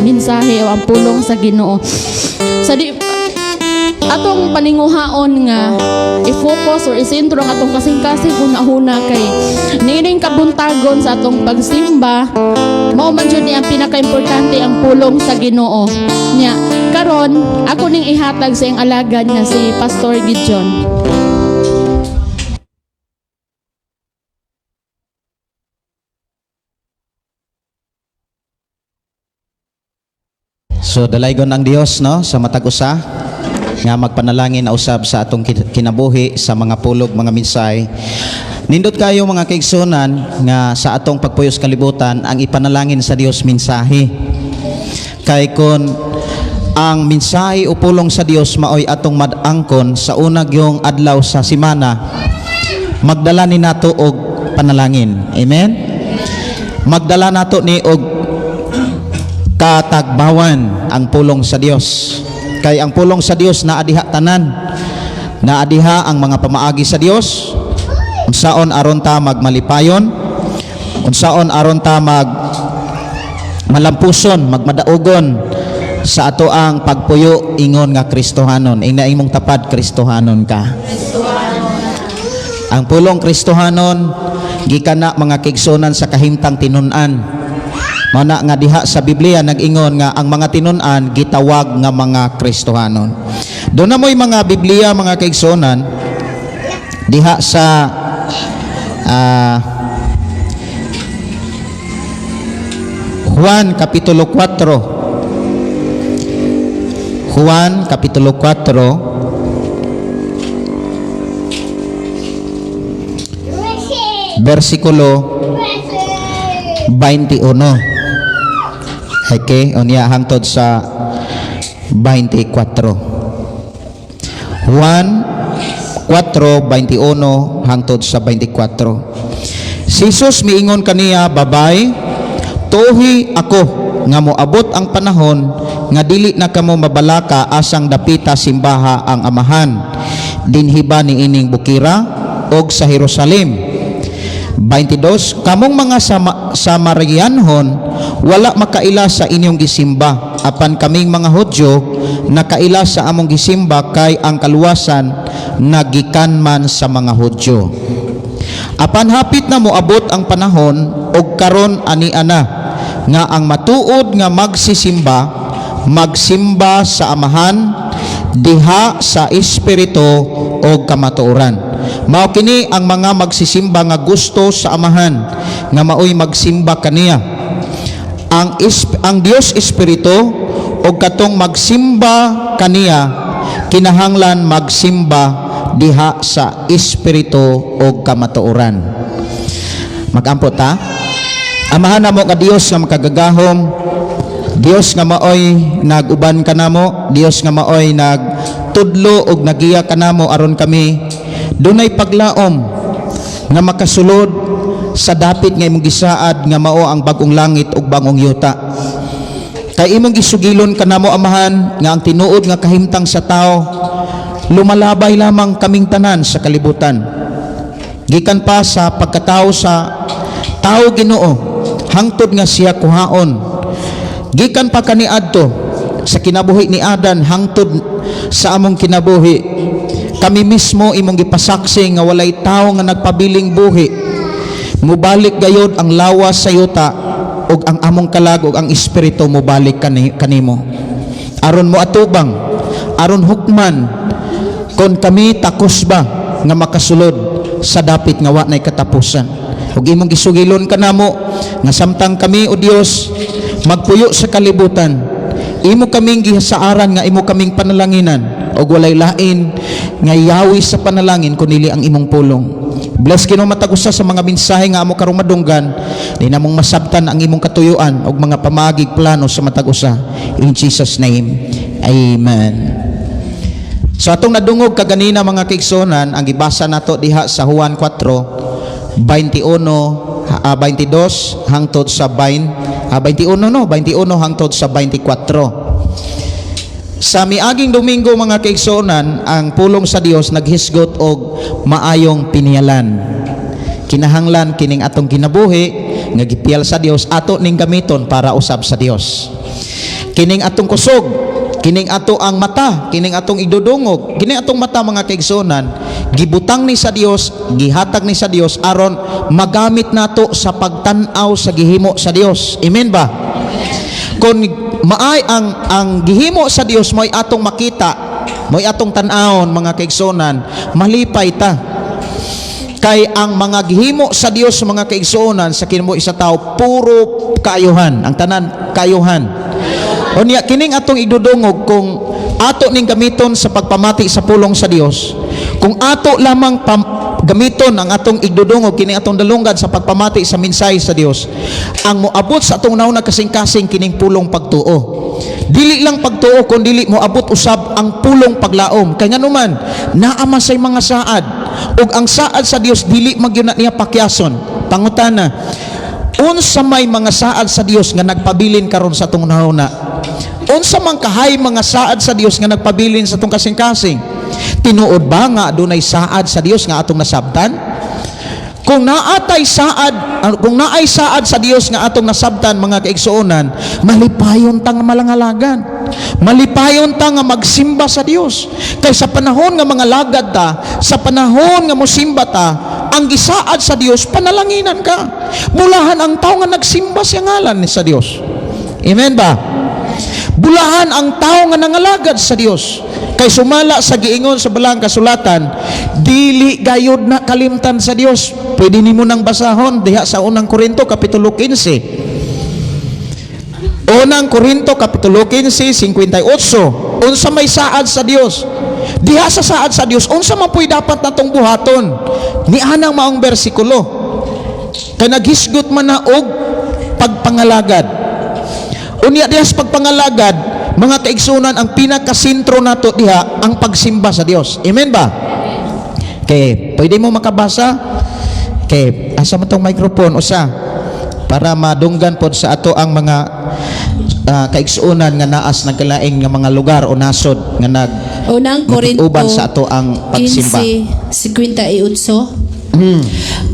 mensahe o ang pulong sa Ginoo. Sa di atong paninguhaon nga i-focus or isentro ang atong kasing-kasing una-una kay nining kabuntagon sa atong pagsimba mao man jud ni ang pinaka-importante ang pulong sa Ginoo nya. Karon ako ning ihatag sa iyang alagad nga si Pastor Gideon. So dalaygon ang Dios no sa matag usa nga magpanalangin na usab sa atong kinabuhi sa mga pulog mga minsay. Nindot kayo mga kaigsunan nga sa atong pagpuyos kalibutan ang ipanalangin sa Dios mensahe. Kay kun ang mensahe o pulong sa Dios maoy atong madangkon sa unag yung adlaw sa semana, magdala ni nato og panalangin. Amen. Magdala nato ni og katagbawan ang pulong sa Dios. Kay ang pulong sa Dios naadiha tanan. Naadiha ang mga pamaagi sa Dios. Unsaon aron ta magmalipayon, unsaon aron ta malampuson, magmadaugon sa ato ang pagpuyo ingon nga Kristohanon. Ing naimong tapad Kristohanon ka. Ang pulong Kristohanon gikan na mga kigsunan sa kahimtang tinun-an. Mana nga diha sa Biblia nag-ingon nga ang mga tinun-an gitawag nga mga Kristohanon. Doon na mo'y mga Biblia mga kaigsonan diha sa Juan Kapitulo 4. Juan Kapitulo 4 versikulo 21. Okay, unya hangtod sa 24. Juan 4:21 hangtod sa 24. Si Jesus miingon kaniya, babay, tuhi ako nga moabot ang panahon nga dili na kamo mabalaka asang dapita simbaha ang Amahan dinhiba ni ining bukira og sa Jerusalem. 22. Kamong mga Samarianhon wala makaila sa inyong gisimba, apan kaming mga Hudyo nakaila sa among gisimba kay ang kaluwasan nagikan man sa mga Hudyo. Apan hapit na moabot ang panahon og karon ani ana nga ang matuod nga magsimba sa Amahan diha sa espiritu o kamatuoran. Mao kini ang mga magsisimba nga gusto sa Amahan nga maoy magsimba kaniya. Ang Dios Espiritu o katong magsimba kaniya kinahanglan magsimba diha sa espiritu o kamatuoran. Mag-ampot ta. Amahan namo ka Dios nga makagagahom, Dios nga maoy naguban kanamo, Dios nga maoy nagtudlo og nagiya kanamo aron kami dunay paglaom nga makasulod sa dapit nga imong gisaad nga mao ang bagong langit ug bagong yuta. Kay imong gisugilon kanamo Amahan nga ang tinuod nga kahimtang sa tao lumalabay lamang kaming tanan sa kalibutan. Gikan pa sa pagkatao sa tao Ginoo hangtod nga siya kuhaon. Gikan pa kaniadto sa kinabuhi ni Adan hangtod sa among kinabuhi. Kami mismo imong gipasaksi nga walay tao nga nagpabiling buhi. Mubalik gayod ang lawas sa yuta ug ang among kalag ug ang espiritu mubalik kanimo. Aron mo atubang, aron hukman kon kami takos ba nga makasulod sa dapit nga wa nay katapusan. Ug imong gisugilon kanamo nga samtang kami o Dios magpuyo sa kalibutan, imo kaming gihasaaran nga imo kaming panalanginan og walay lain nga yawi sa panalangin kunili ang imong pulong. Bless kino matagusa sa mga mensahe nga amo karong madunggan, di namong masabtan ang imong katuyuan og mga pamagig plano sa matagusa. In Jesus name, amen. So atong nadungog kaganina mga kaigsonan, ang gibasa nato diha sa Juan 4:22 hangtod sa 21 hangtod sa 24. Sa miaging Domingo mga kaigsonan, ang pulong sa Dios naghisgot og maayong pinialan. Kinahanglan kining atong kinabuhi nga gipiyal sa Dios ato ning gamiton para usab sa Dios. Kining atong kusog kining ato ang mata, kining atong idudungog, kining atong mata mga kaigsuonan, gibutang ni sa Dios, gihatag ni sa Dios aron magamit nato sa pagtan-aw sa gihimo sa Dios. Amen ba? Kung maay ang gihimo sa Dios mo'y atong makita, mo'y atong tan-awon mga kaigsuonan, malipay ta. Kay ang mga gihimo sa Dios mga kaigsuonan sa kinamo isa tao puro kayuhan, ang tanan kayuhan. Unya kining atong idudungog kung ato ning gamiton sa pagpamati sa pulong sa Dios, kung ato lamang gamiton ang atong idudungog kini atong dalungan sa pagpamati sa mensahe sa Dios, ang moabot sa atong nauna kasing-kasing kining pulong pagtuo. Dili lang pagtuo kun dili moabot usab ang pulong paglaom. Kay nganuman naa say mga saad, ug ang saad sa Dios dili magyud niya pakyason. Pangutana, unsa may mga saad sa Dios nga nagpabilin karon sa atong nauna? Unsa man kahay mga saad sa Dios nga nagpabilin sa atong kasing-kasing? Tinuod ba nga adunay saad sa Dios nga atong nasabtan? Kung naay saad sa Dios nga atong nasabtan mga kaigsuonan, malipayon ta nga malangalagan. Malipayon ta nga magsimba sa Dios. Kay sa panahon nga mga lagad ta, sa panahon nga mosimba ta, ang gisaad sa Dios panalanginan ka. Bulahan ang tao nga nagsimba sa ngalan ni sa Dios. Amen ba? Bulahan ang tao nga nangalagad sa Dios. Kay sumala sa giingon sa balang kasulatan, dili gayud na kalimtan sa Dios. Pwede nimo nang basahon diha sa unang Korinto kapitulo 15. Unang Korinto kapitulo 15 58. Unsa may saad sa Dios? Diha sa saad sa Dios, unsa man puy dapat natong buhaton? Ni anang maong bersikulo. Kay naghisgot man na og pagpangalagad. Unya diha sa pagpangalagad, mga kaigsunan, ang pinakasentro nato diha ang pagsimba sa Dios. Amen ba? Okay, pwede mo makabasa? Okay, asa mo tong microphone usa para madunggan pod sa ato ang mga kaigsunan nga naas nagkalaing nga mga lugar o nasod nga Unang Korinto uban sa ato ang pagsimba. 15:58.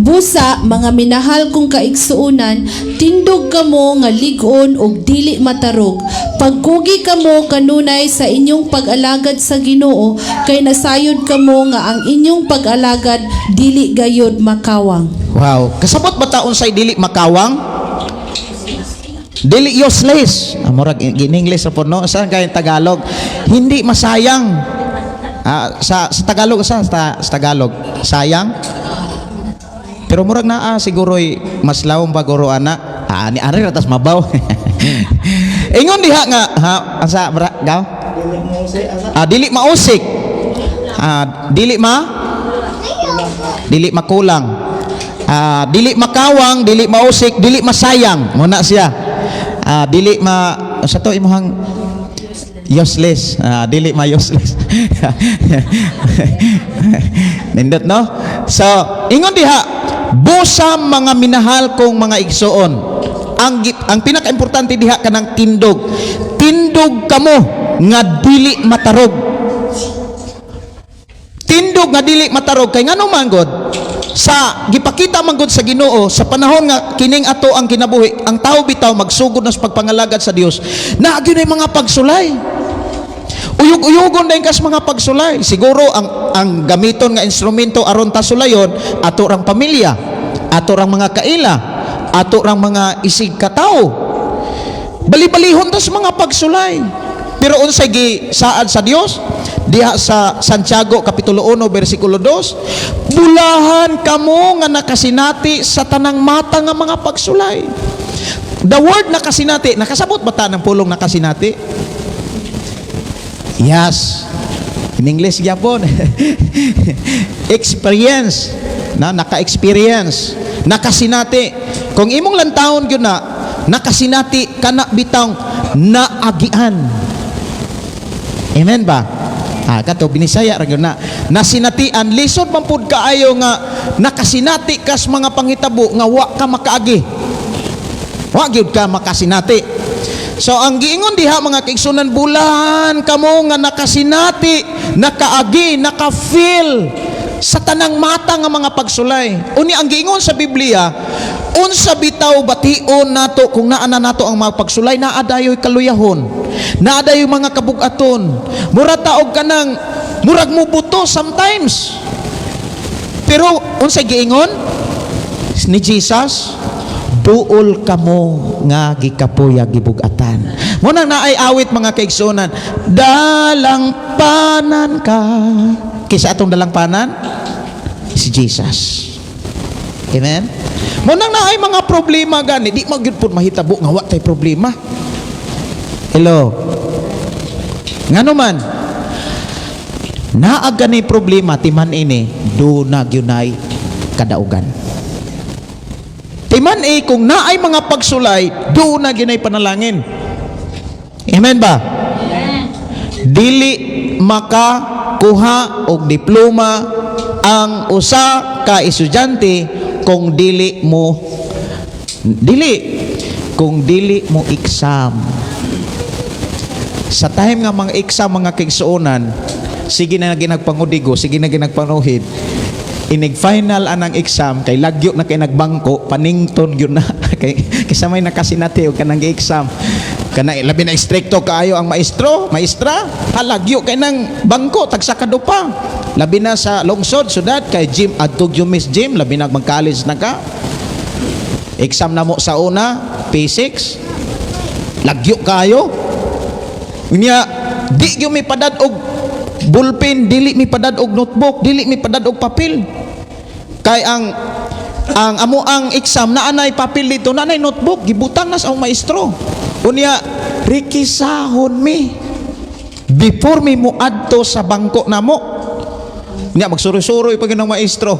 Busa, mga minahal kong kaigsuunan, tindog kamo nga ligon og dili matarog. Pagkugi kamo kanunay sa inyong pag-alagad sa Ginoo, kay nasayod kamo nga ang inyong pag-alagad dili gayod makawang. Wow, kasabot ba taon say dili makawang? Dili useless. Murag in English po no, sa kay Tagalog, hindi masayang. Sa Tagalog sa Tagalog, sayang. Pero murag naa siguro'y mas lawom ba guro ana? Ni ari ratas mabaw. Ingon diha nga asa gaw? Dili mausik. Dili makulang. Dili makawang, dili mausik, dili masayang. Muna siya. Dili sa to imong useless. Dili useless. Nindot no? So, ingon diha, busa mga minahal kong mga igsoon, ang pinaka-importante diha kanang tindog. Tindog kamo nga dili matarog. Tindog nga dili matarog kay ngano man gud sa gipakita man gud sa Ginoo sa panahon nga kining ato ang kinabuhi, ang tao bitaw magsugod na sa pagpangalagad sa Dios, naa gyud mga pagsulay. Uyog-uyogon din kas mga pagsulay. Siguro ang gamiton nga instrumento aron ta sulayon ato rang pamilya, ato rang mga kaila, ato rang mga isig katao. Bali-balihon ta sa mga pagsulay. Pero unsay gisaad sa Dios diha sa Santiago kapitulo 1 bersikulo 2, bulahan kamo nga nakasinati sa tanang mata nga mga pagsulay. The word nakasinati, nakasabot ba ta ng pulong nakasinati? Yes. In English gyapon. Experience. Naka-experience. Nakasinati. Kung imong lantawon gyud na nakasinati kana bitang naagian. Amen ba? Kato binisaya ra gyud na. Nasinatian lisod man pud kaayo nga nakasinati kas mga panghitabo nga wa ka makaagi. Wa gyud ka makasinati. So ang giingon diha mga kaigsunan, bulan kamo nga nakasinati, nakaagi, nakafeel sa tanang mata nga mga pagsulay. Uni ang giingon sa Biblia, unsa bitaw bation nato kung naa na nato ang mga pagsulay, naa dayoy kaluyahon. Naada yung mga kabugaton. Mura taog ka ng murag mo buto sometimes. Pero unsay giingon ni Jesus, duol kamo nga gikapuya gibugatan. Munang naay awit mga kaigsunan, dalangpanan ka. Kisa atong dalangpanan si Jesus. Amen. Munang naay mga problema gani, di magyud pud mahitabo nga wa tay problema. Hello. Ngano man naag gani problema timan ini do na gyunay kadaugan. Timan kung naay mga pagsulay, do na gyunay panalangin. Amen ba? Amen. Dili makakuha og diploma ang usa ka estudyante kung dili mo exam. Sa time nga mga exam mga kaigsuonan, sige na ginagpangudigo, sige na ginagpanuhid, inig final anang exam kay lagyo na kay nagbangko panington gyud na kay may nakasinati og kanang exam kana labi na stricto kaayo ang maestra halagyo kay nang bangko tagsa kadupa labi na sa lungsod syudad kay gym adtog yung miss gym labi na mag-college na ka exam na mo sa una P6 lagyo kayo unya di gyud mi padad og ballpen, dili mi padad og notebook, dili mi padad og papel. Kay ang amo ang exam naanay papel dito, naanay notebook, gibutang na sa maestro. Unya rikisahon mi before mi muadto sa bangko namo. Unya magsuroy-suroy pag ng maestro.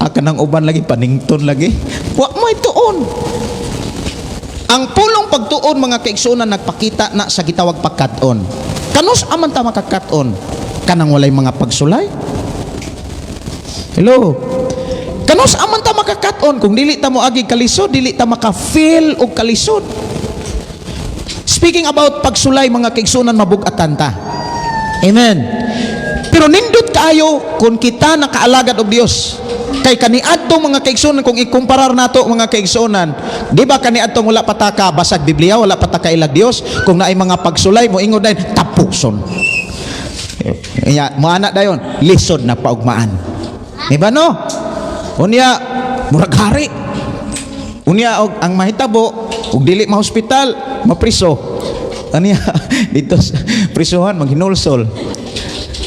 Akan ang uban lagi panington lagi. Wa may tuon. Ang pulong pagtuon mga kaigsunan nagpakita na sa gitawag pagkat-on. Kanus aman ta makakat-on? Kanang walay mga pagsulay? Hello? Kanus aman ta makakat-on? Kung dili ta mo agi kalisod, dili ta maka-feel og kalisod. Speaking about pagsulay mga kaigsunan, mabug-atan ta. Amen. Pero nindot kaayo kung kita nakaalagad og Dios. Kay kaniadtong mga kaigsunan kung ikumparar nato mga kaigsunan, di ba kaniadtong wala pataka basag Biblia, wala pataka ilag Dios, kung naay mga pagsulay mo ingod dayon tapuson. Mo anak dayon lisod na paugmaan. Di ba no? Unya murag hari. Unya og ang mahitabo ug dili ma-hospital, mapriso. Unya dito sa prisuhan maghinulsol.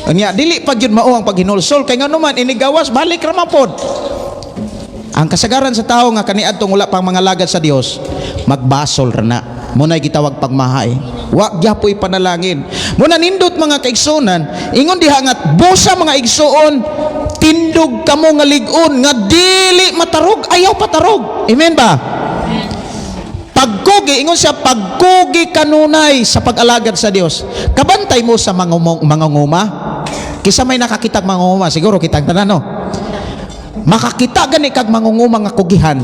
Unya dili pag yun mao ang paghinulsol kay ngano man inigawas balik ra man pod. Ang kasagaran sa tao nga kaniadtong wala pang mga lagad sa Dios, magbasol ra na. Munay gitawag pagmahay. Wa gyapoy panalangin. Muna nindot mga kaigsunan, ingon diha nga busa mga igsuon, tindog kamo nga lig-on nga dili matarog, ayaw patarog. Amen ba? Pagkugi, ingon siya, pagkugi kanunay sa pag-alagad sa Dios. Kabantay mo sa mangunguma. Kisa may nakakitag mangunguma, siguro kitang tanan no. Makakita gani kag mangunguma nga kugihan,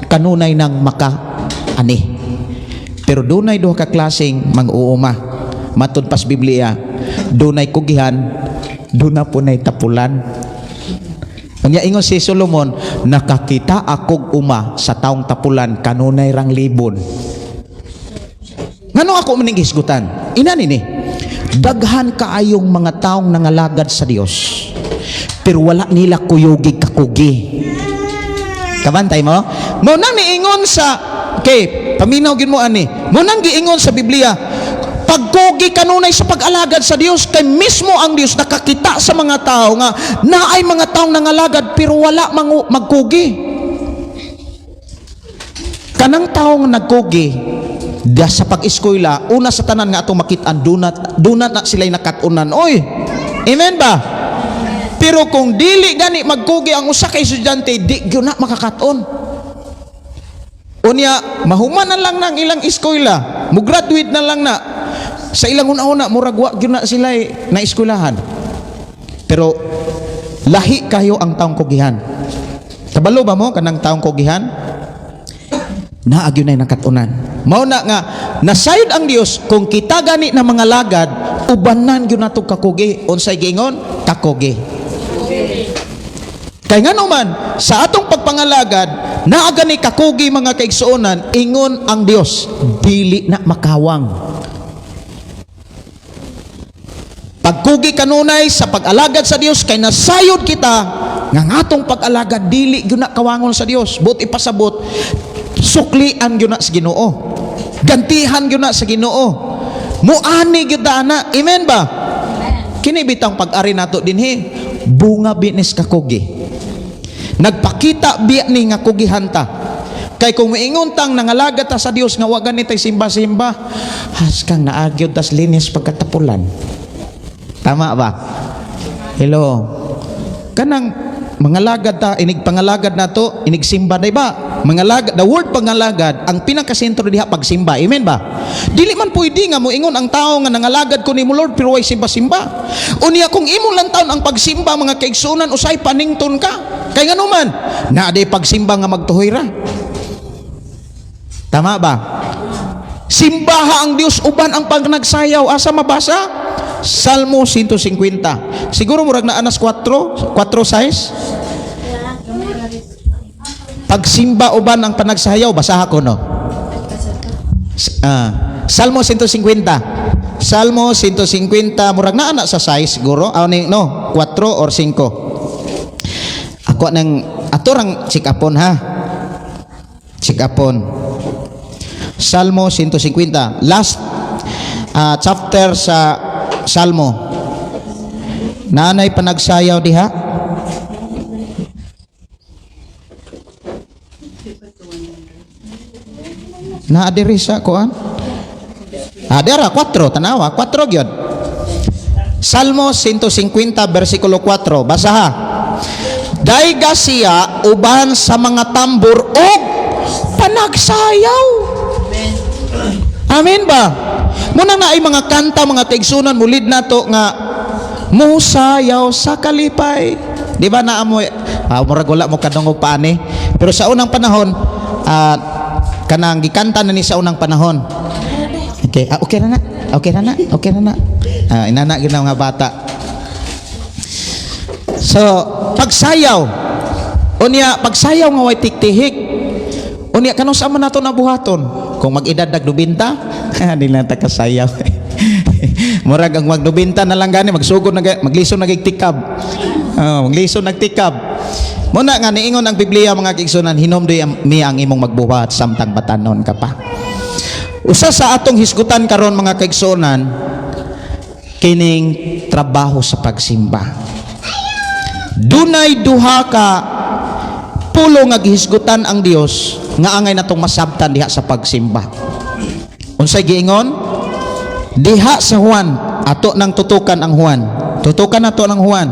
kanunay nang maka-ani. Pero dunay duha ka klaseng mang-uuma. Matud pas Biblia, dunay kugihan, duna punay tapulan. Kanya ingon si Solomon, nakakita akog uma sa taong tapulan, kanunay rang libon. Ngano ako maning hisgutan? Ina nini, daghan kaayong mga taong nangalagad sa Dios, pero wala nila kuyugig kakugi. Kabantay mo? Mo nang niingon sa paminaw gid mo ani. Mo nang giingon sa Biblia, pagkugi kanunay sa pag-alagad sa Dios, kay mismo ang Dios nakakita sa mga tao nga naay mga taong nangalagad pero wala magkugi. Kanang taong nagkugi da sa pag-eskwela, una sa tanan nga atong makit-an dunat na sila'y nakatunan. Oy, amen ba? Pero kung dili gani magkugi ang usa ka estudyante, di gyud na makakaton. Unya mahuman na lang ng ilang eskwela, mo graduate na lang na sa ilang una-una murag wa gyud na sila na eskwelahan. Pero lahi kayo ang taong kugihan. Kabalo ba mo kanang taong kugihan? Naagyo na nakatunan. Mao na nga nasayod ang Dios kung kita gani na mga lagad ubanan gyud nato kakugi. Unsay giingon? Kakugi. Kay ngano man sa atong pagpangalagad naa gani kakugi mga kaigsuonan, ingon ang Dios dili na makawang. Pagkugi kanunay sa pag-alagad sa Dios kay nasayod kita nga ngatong pag-alagad dili gyud na kawangon sa Dios. But ipasabot suklian gyud na sa Ginoo. Gantihan gyud na sa Ginoo. Muani gyud ana. Amen ba? Kini bitang pag-ari nato dinhi, bunga binis kakugi. Nagpakita biya ni nga kugihanta. Kay kung maingon tang nangalagad ta sa Dios nga wa ganitay simba-simba, has kang naagyod tas linis pagkatapulan. Tama ba? Hello. Kanang mangalagad ta, inig pangalagad nato, inig simba day ba? Mangalagad, the word pangalagad ang pinakasentro diha pagsimba. Amen ba? Dili man pwede nga moingon ang tao nga nangalagad ko nimo Lord pero way simba-simba. Unya kung imo lang taon ang pagsimba mga kaigsunan usay panington ka. Kay ngano man, naa day pagsimba nga magtuhoy ra. Tama ba? Simbaha ang Dios uban ang pagnagsayaw. Asa mabasa? Salmo 150. Siguro murag na anas 4 size. Pagsimba uban ang panagsayaw, basaha ko no. Salmo 150. Salmo 150 murag na ana sa size siguro. No, 4 or 5. Ako nang aturang check upon ha. Check upon. Salmo 150. Last chapter sa Salmo. Nanay panagsayaw diha. Naadiri sa kuan. Dera 4 tanawa 4 gyud. Salmo 150 bersikulo 4 basaha. Dayga siya uban sa mga tambor og panagsayaw. Amen ba? Muna na ay mga kanta, mga kaigsunan, mulid na to nga musayaw sa kalipay. Di ba na amoy? Murag wala mo kadungog paani. Pero sa unang panahon, kanang gikanta na ni sa unang panahon. Okay, okay na na. Okay na na. Okay na na. Inana ginaw nga bata. So, pagsayaw. Unya, pagsayaw nga way tiktihik. Unya, kanong sama na to nabuhaton? Kung mag-edad nagnubinta, di lang takasayaw. Murag ang magnubinta na lang gani, magsugod na, maglison nagtikab. Maglison nagtikab. Muna nga niingon ang Biblia mga kaigsunan, hinomdoy mi ang imong magbuhat samtang batanon ka pa. Usa sa atong hisgutan karon mga kaigsunan, kining trabaho sa pagsimba. Dunay duha ka pulo nga gihisgutan ang Dios nga angay natong masabtan diha sa pagsimba. Unsay giingon? Diha sa Juan, ato nang tutukan ang Juan. Tutukan nato ng Juan.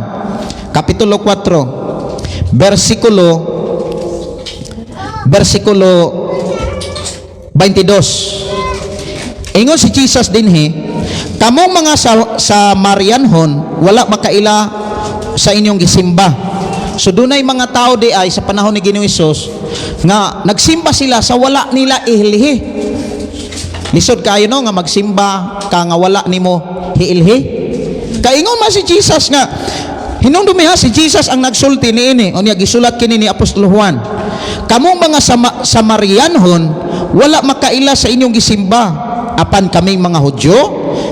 Kapitulo 4, versikulo 22. Ingon si Jesus dinhi, kamong mga sa Marianhon wala makaila sa inyong gisimba. So dunay mga tao di ay sa panahon ni Ginoong Hesus nga nagsimba sila sa wala nila ihilhi. Lisod kayo no nga magsimba ka nga wala nimo hiilhi. Kaingon man si Jesus nga hinumdumiha si Jesus ang nagsulti niini. Unya gisulat kini ni Apostol Juan. Kamong mga Samarianhon wala makaila sa inyong gisimba. Apan kaming mga Hudyo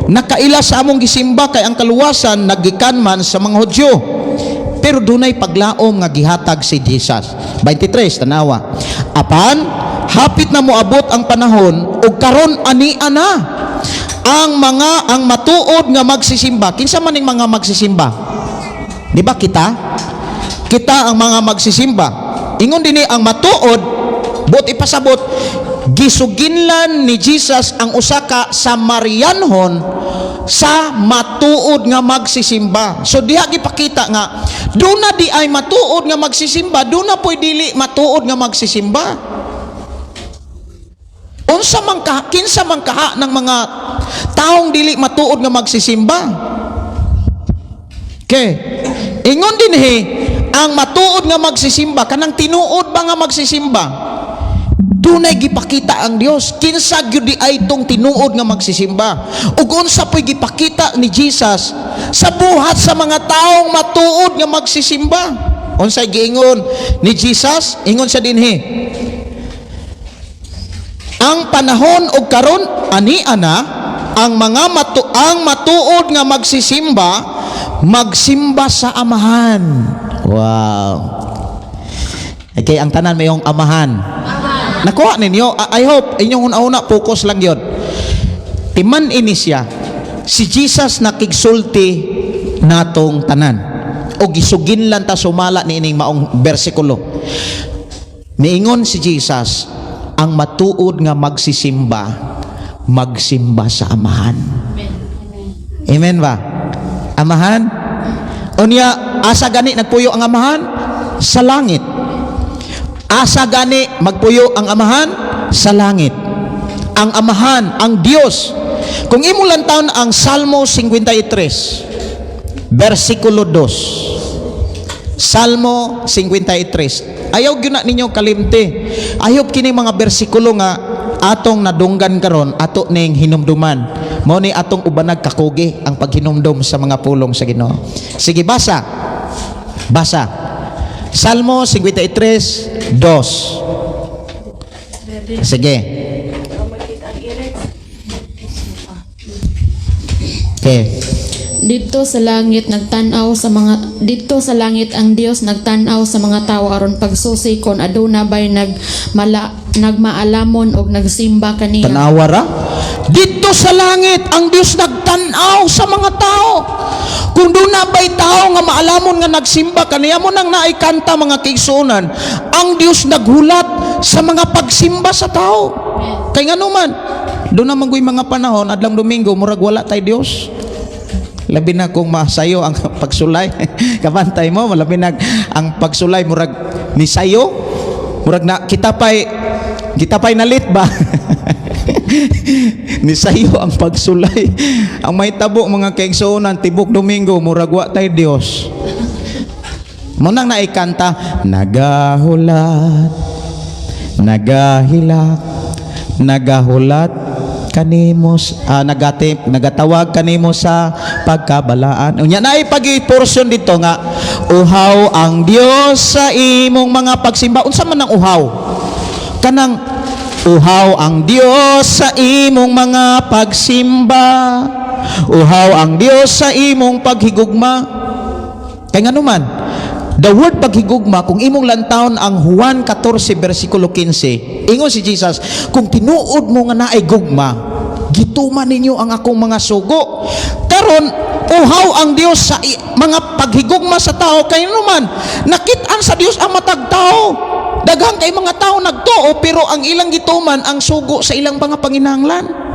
nakaila sa among gisimba kay ang kaluwasan naggikan man sa mga Hudyo. Pero dunay paglaom nga gihatag si Jesus. 23 tanawa. Apan hapit na moabot ang panahon ug karon ani ana ang matuod nga magsisimba. Kinsa man ning mga magsisimba? Di ba kita? Kita ang mga magsisimba. Ingon dinhi ang matuod, but ipasabot gisuginlan ni Jesus ang usa ka Samarianhon sa matuod nga magsisimba. So diha gipakita nga duna di ay matuod nga magsisimba, duna po'y dili matuod nga magsisimba. Unsa man kinsa man kaha ng mga taong dili matuod nga magsisimba. Okay. Ingon dinhi ang matuod nga magsisimba kanang tinuod ba nga magsisimba. Dunay gipakita ang Dios kinsa gyud di ay tong tinuod nga magsisimba. Ug unsa po'y gipakita ni Jesus sa buhat sa mga taong matuod nga magsisimba. Unsay giingon ni Jesus? Ingon sa dinhi. Ang panahon og karon ani ana ang matuod nga magsimba sa amahan. Wow. Okay, ang tanan mayong amahan. Nakuha ninyo. I hope inyong una focus lang yon. Timan ini siya. Si Jesus nakigsulti natong tanan. O gisugin lang ta sumala ni ining maong bersikulo. Niingon si Jesus, ang matuod nga magsimba sa amahan. Amen ba? Amahan? Unya, asa gani nagpuyo ang amahan? Sa langit. Asa gani magpuyo ang amahan? Sa langit. Ang amahan, ang Diyos. Kung imo lang taon ang Salmo 53, versikulo 2. Salmo 53. Ayaw gyud na ninyo kalimti. Ayaw kini mga bersikulo nga atong nadunggan karon, ato ning hinumduman. Mao ni atong ubanag kakugi ang paghinumdum sa mga pulong sa Ginoo. Sige, basa. Basa. Salmo 53, 2. Sige. Okay. Dito sa langit ang Dios nagtan-aw sa mga tawo aron pagsusi kon aduna bay nagmaalamon og nagsimba kaniya. Tanawara. Dito sa langit ang Dios nagtan-aw sa mga tao. Kung doon na ba'y tao nga maalamon nga nagsimba kaniya mo nang naikanta mga kaigsuonan, ang Dios naghulat sa mga pagsimba sa tao. Kay nga naman, doon na manggoy mga panahon adlang Domingo murag wala tay Dios. Labi na kung masayo ang pagsulay. Kabantay mo, labi na ang pagsulay murag ni sayo. Murag na kita pa'y nalit ba? Ni sayo ang pagsulay. Ang may tabo mga kaigsuonan tibok Domingo murag wa tay Dios. Munang naikanta, nagahulat, nagahilak, nagahulat kanimos nagatawag kanimo sa pagkabalaan. Unya na ipagi-portion dito nga uhaw ang Dios sa imong mga pagsimba. Unsa man ang uhaw? Kanang uhaw ang Dios sa imong mga pagsimba. Uhaw ang Dios sa imong paghigugma. Kay nganuman, the word paghigugma, kung imong lantawon ang Juan 14 versikulo 15, ingon si Jesus, kung tinuod mo nga naay gugma, gituman ninyo ang akong mga sugo. Karon uhaw ang Dios sa mga paghigugma sa tao. Kay naman nakit-an sa Dios ang matag tao. Daghang kay mga tao nagtuo pero ang ilang gituman ang sugo sa ilang mga panginahanglan.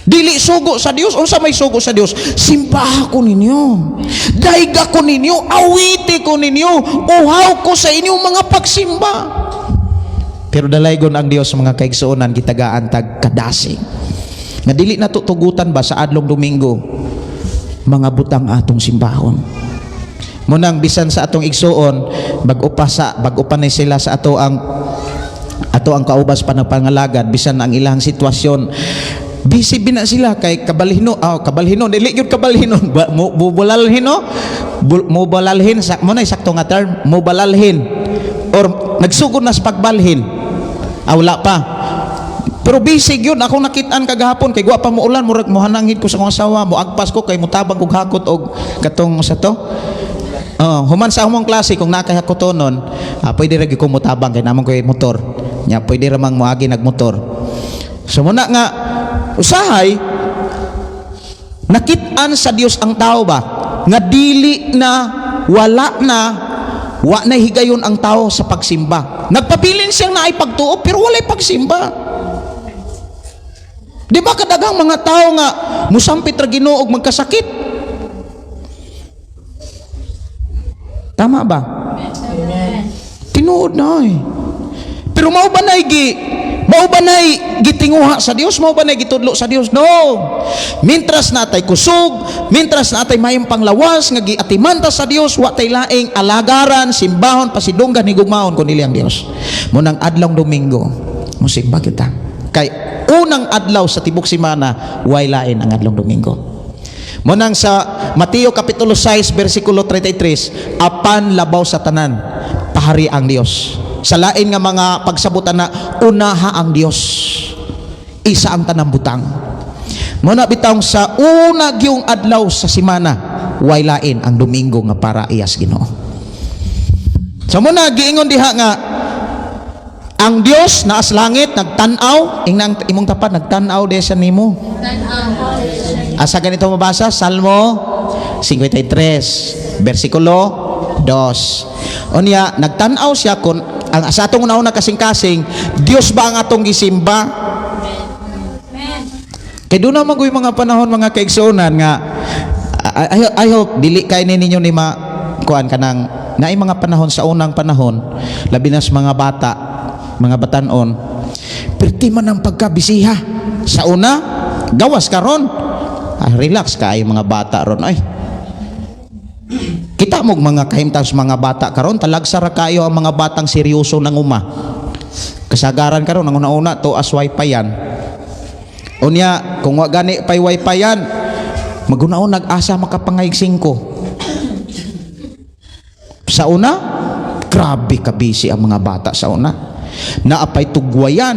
Dili sugo sa Dios. Unsa may sugo sa Dios? Simbaha ko ninyo, daiga ko ninyo, awiti ko ninyo, uhaw ko sa inyong mga pagsimba. Pero dalaygon ang Dios mga kaigsuonan gitagaan tag kadasig nga dili na tutugutan ba sa adlong Domingo mga butang atong simbahon. Munang bisan sa atong igsuon bag-upan ni sila sa ato ang kaubas panagpangalagad, bisan ang ilang sitwasyon busy bina sila kay kabalhino dili gyud kabalhinon mubalalhin sa mo na sakto nga term, mubalalhin or nagsugod na sa pagbalhin. Wala pa. Pero busy yun. Ako nakitaan kagahapon kay wa pa mo ulan murag mohanangin ko sa akong asawa, mo agpas ko kay mutabang kog hakot og katong sa to. Human sa among klase kung nakahakotonon, pwede ra gyud ko mutabang kay namon koy motor. Nya pwede ra mang moagi nagmotor. So muna nga usahay nakit-an sa Dios ang tao ba nga dili na wala na wa na higayon ang tao sa pagsimba. Nagpabilin siyang naay pagtuo pero walay pagsimba. Di ba kadagang mga tao nga musampit ra Ginoo og magkasakit? Tama ba? Amen. Tinuod na pero mao ba nay gitinguha sa Dios? Mao ba nay gitudlo sa Dios? No. Mintras natay kusog, mintras natay mayong panglawas nga giatimanta sa Dios, wa tay laing alagaran, simbahon, pasidunggan higugmaon kun dili ang Dios. Munang adlong Domingo, musimba kita. Kay unang adlaw sa tibok semana, way lain ang adlong Domingo. Munang sa Mateo kapitulo 6 versikulo 33, apan labaw sa tanan, pahari ang Dios. Sa lain nga mga pagsabutan na unaha ang Dios, isa ang tanang butang. Muna bitawng sa una gyung adlaw sa semana, way lain ang Domingo nga para iyas Ginoo. So muna giingon diha nga ang Dios naa sa langit nagtan-aw, ingnan imong tapat nagtan-aw di sa nimo. Asa ganito mabasa? Salmo 53 versikulo 2. Unya nagtan-aw siya kun ang sa atong una kasing-kasing, Dios ba ang atong gisimba? Kay doon naman ko yung mga panahon, mga kaigsunan nga, I hope, dili kay ninyo ni kuan kanang, na mga panahon sa unang panahon, labi na sa mga bata, mga batanon, perti man ang pagkabisiha. Sa una, gawas ka ron. Relax ka ay mga bata ron. Ay, kita mo mga kahimtang sa mga bata karon, talagsara kayo ang mga batang seryoso ng uma. Kasagaran karon ang una-una to as wifi yan. Unya, kung wa gani pay wifi yan, magunaon nag-asa makapangayigsing ko. Sa una, grabe ka busy ang mga bata sa una. Naapay tugwayan,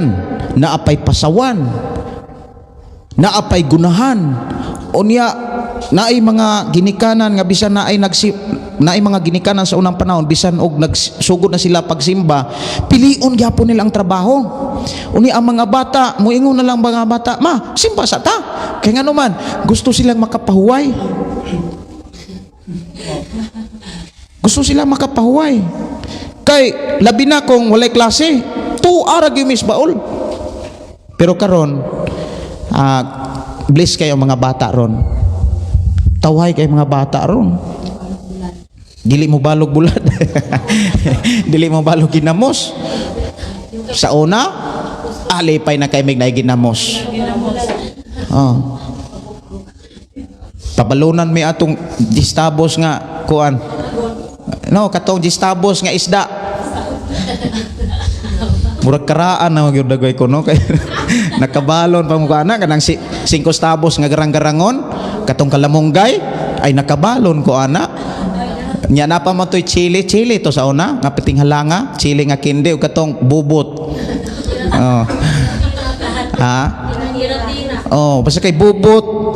naapay pasawan, naapay gunahan. Unya, naay mga ginikanan nga bisan naay mga ginikanan sa unang panahon bisan og nagsugod na sila pagsimba, pilion gyapon nila ang trabaho. Uni ang mga bata, muingon na lang mga bata, ma, simba sa ta. Kaya nga naman, gusto silang makapahuway. Gusto silang makapahuway. Kay labi na kung walay klase, 2 ara gyud mis baol. Pero karon, bless kayo mga bata ron. Tawhay kayo mga bata ron. Dili mo balog bulad. Dili mo balog ginamos. Sa una, alipay na kay mig na ginamos. Oh. Pabalunan mi atong gistabos nga kuan. No, katong gistabos nga isda. Murag karaan na magyud dagay ko no kay nakabalon pa mo kana kanang 5 stabos nga garang-garangon, katong kalamonggay ay nakabalon ko ana. Nya na pa matoy chili to sa una nga piting halanga, chili nga kindi ug katong bubot. Oh. Oh, basta kay bubot,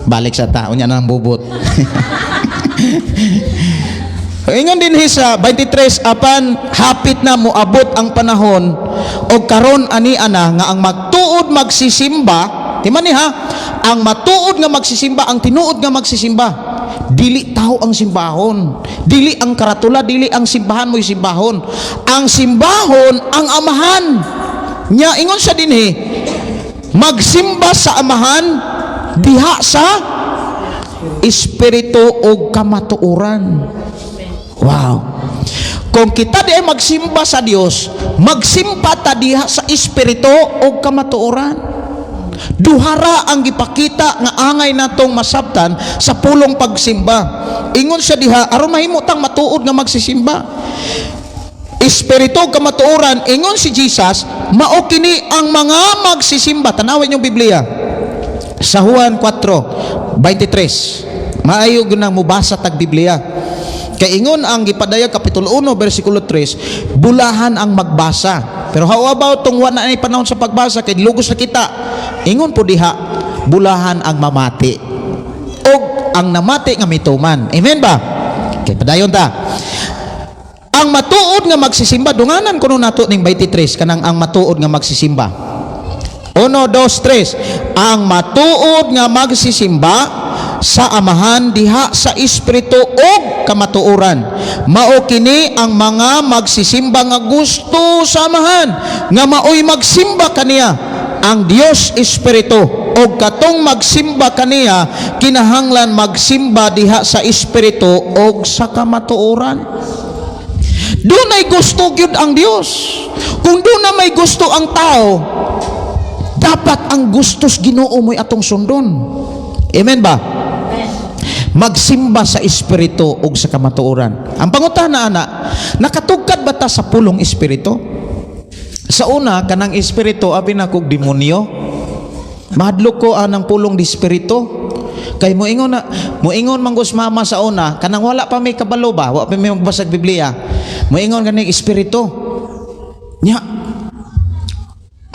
balik sa tao nya nang bubot. Ingon din sa 23, apan hapit na moabot ang panahon og karon ani ana nga ang magtuod magsisimba, timan ni ha, ang matuod nga magsisimba, ang tinuod nga magsisimba, dili tao ang simbahon, dili ang karatula, dili ang simbahan mo'y simbahon, ang simbahon ang amahan nya. Ingon sa dinhi, magsimba sa amahan diha sa espiritu o kamatuoran. Wow. Kung kita di ay magsimba sa Dios, magsimba ta diha sa espiritu o kamatuoran. Duhara ang gipakita nga angay natong masabtan sa pulong pagsimba. Ingon siya diha, aron mahimo tang matuod nga magsisimba. Espiritu o kamatuoran, ingon si Jesus, mao kini ang mga magsisimba. Tanawin yung Biblia. Sa Juan 4:23. Maayo gunang mubasa tag Biblia. Kay ingon ang gipadaya kapitulo 1 bersikulo 3, bulahan ang magbasa. Pero how about tong wala na panahon sa pagbasa kay lugos na kita. Ingon po diha, bulahan ang mamati. Og ang namati nga mituman. Amen ba? Kay padayon ta. Ang matuod nga magsisimba, dunganan kuno nato ning 23 kanang ang matuod nga magsisimba. 1, 2, 3. Ang matuod nga magsisimba sa amahan diha sa espiritu og kamatuoran, mao kini ang mga magsisimba nga gusto sa amahan nga maoy magsimba kaniya. Ang Dios espiritu og katong magsimba kaniya kinahanglan magsimba diha sa espiritu og sa kamatuoran. Dunay gusto gyud ang Dios. Kung doon na may gusto ang tao, dapat ang gustos Ginoo mo'y atong sundon. Amen ba? Magsimba sa espiritu ug sa kamatuoran. Ang pangutana ana, nakatugkad ba ta sa pulong espiritu? Sa una kanang espiritu abi na kog demonyo. Mahadlok ko anang pulong di espiritu. Kay moingon manggos mama sa una kanang wala pa may kabalo ba, wala pa may magbasag Biblia. Moingon kaning espiritu. Nya.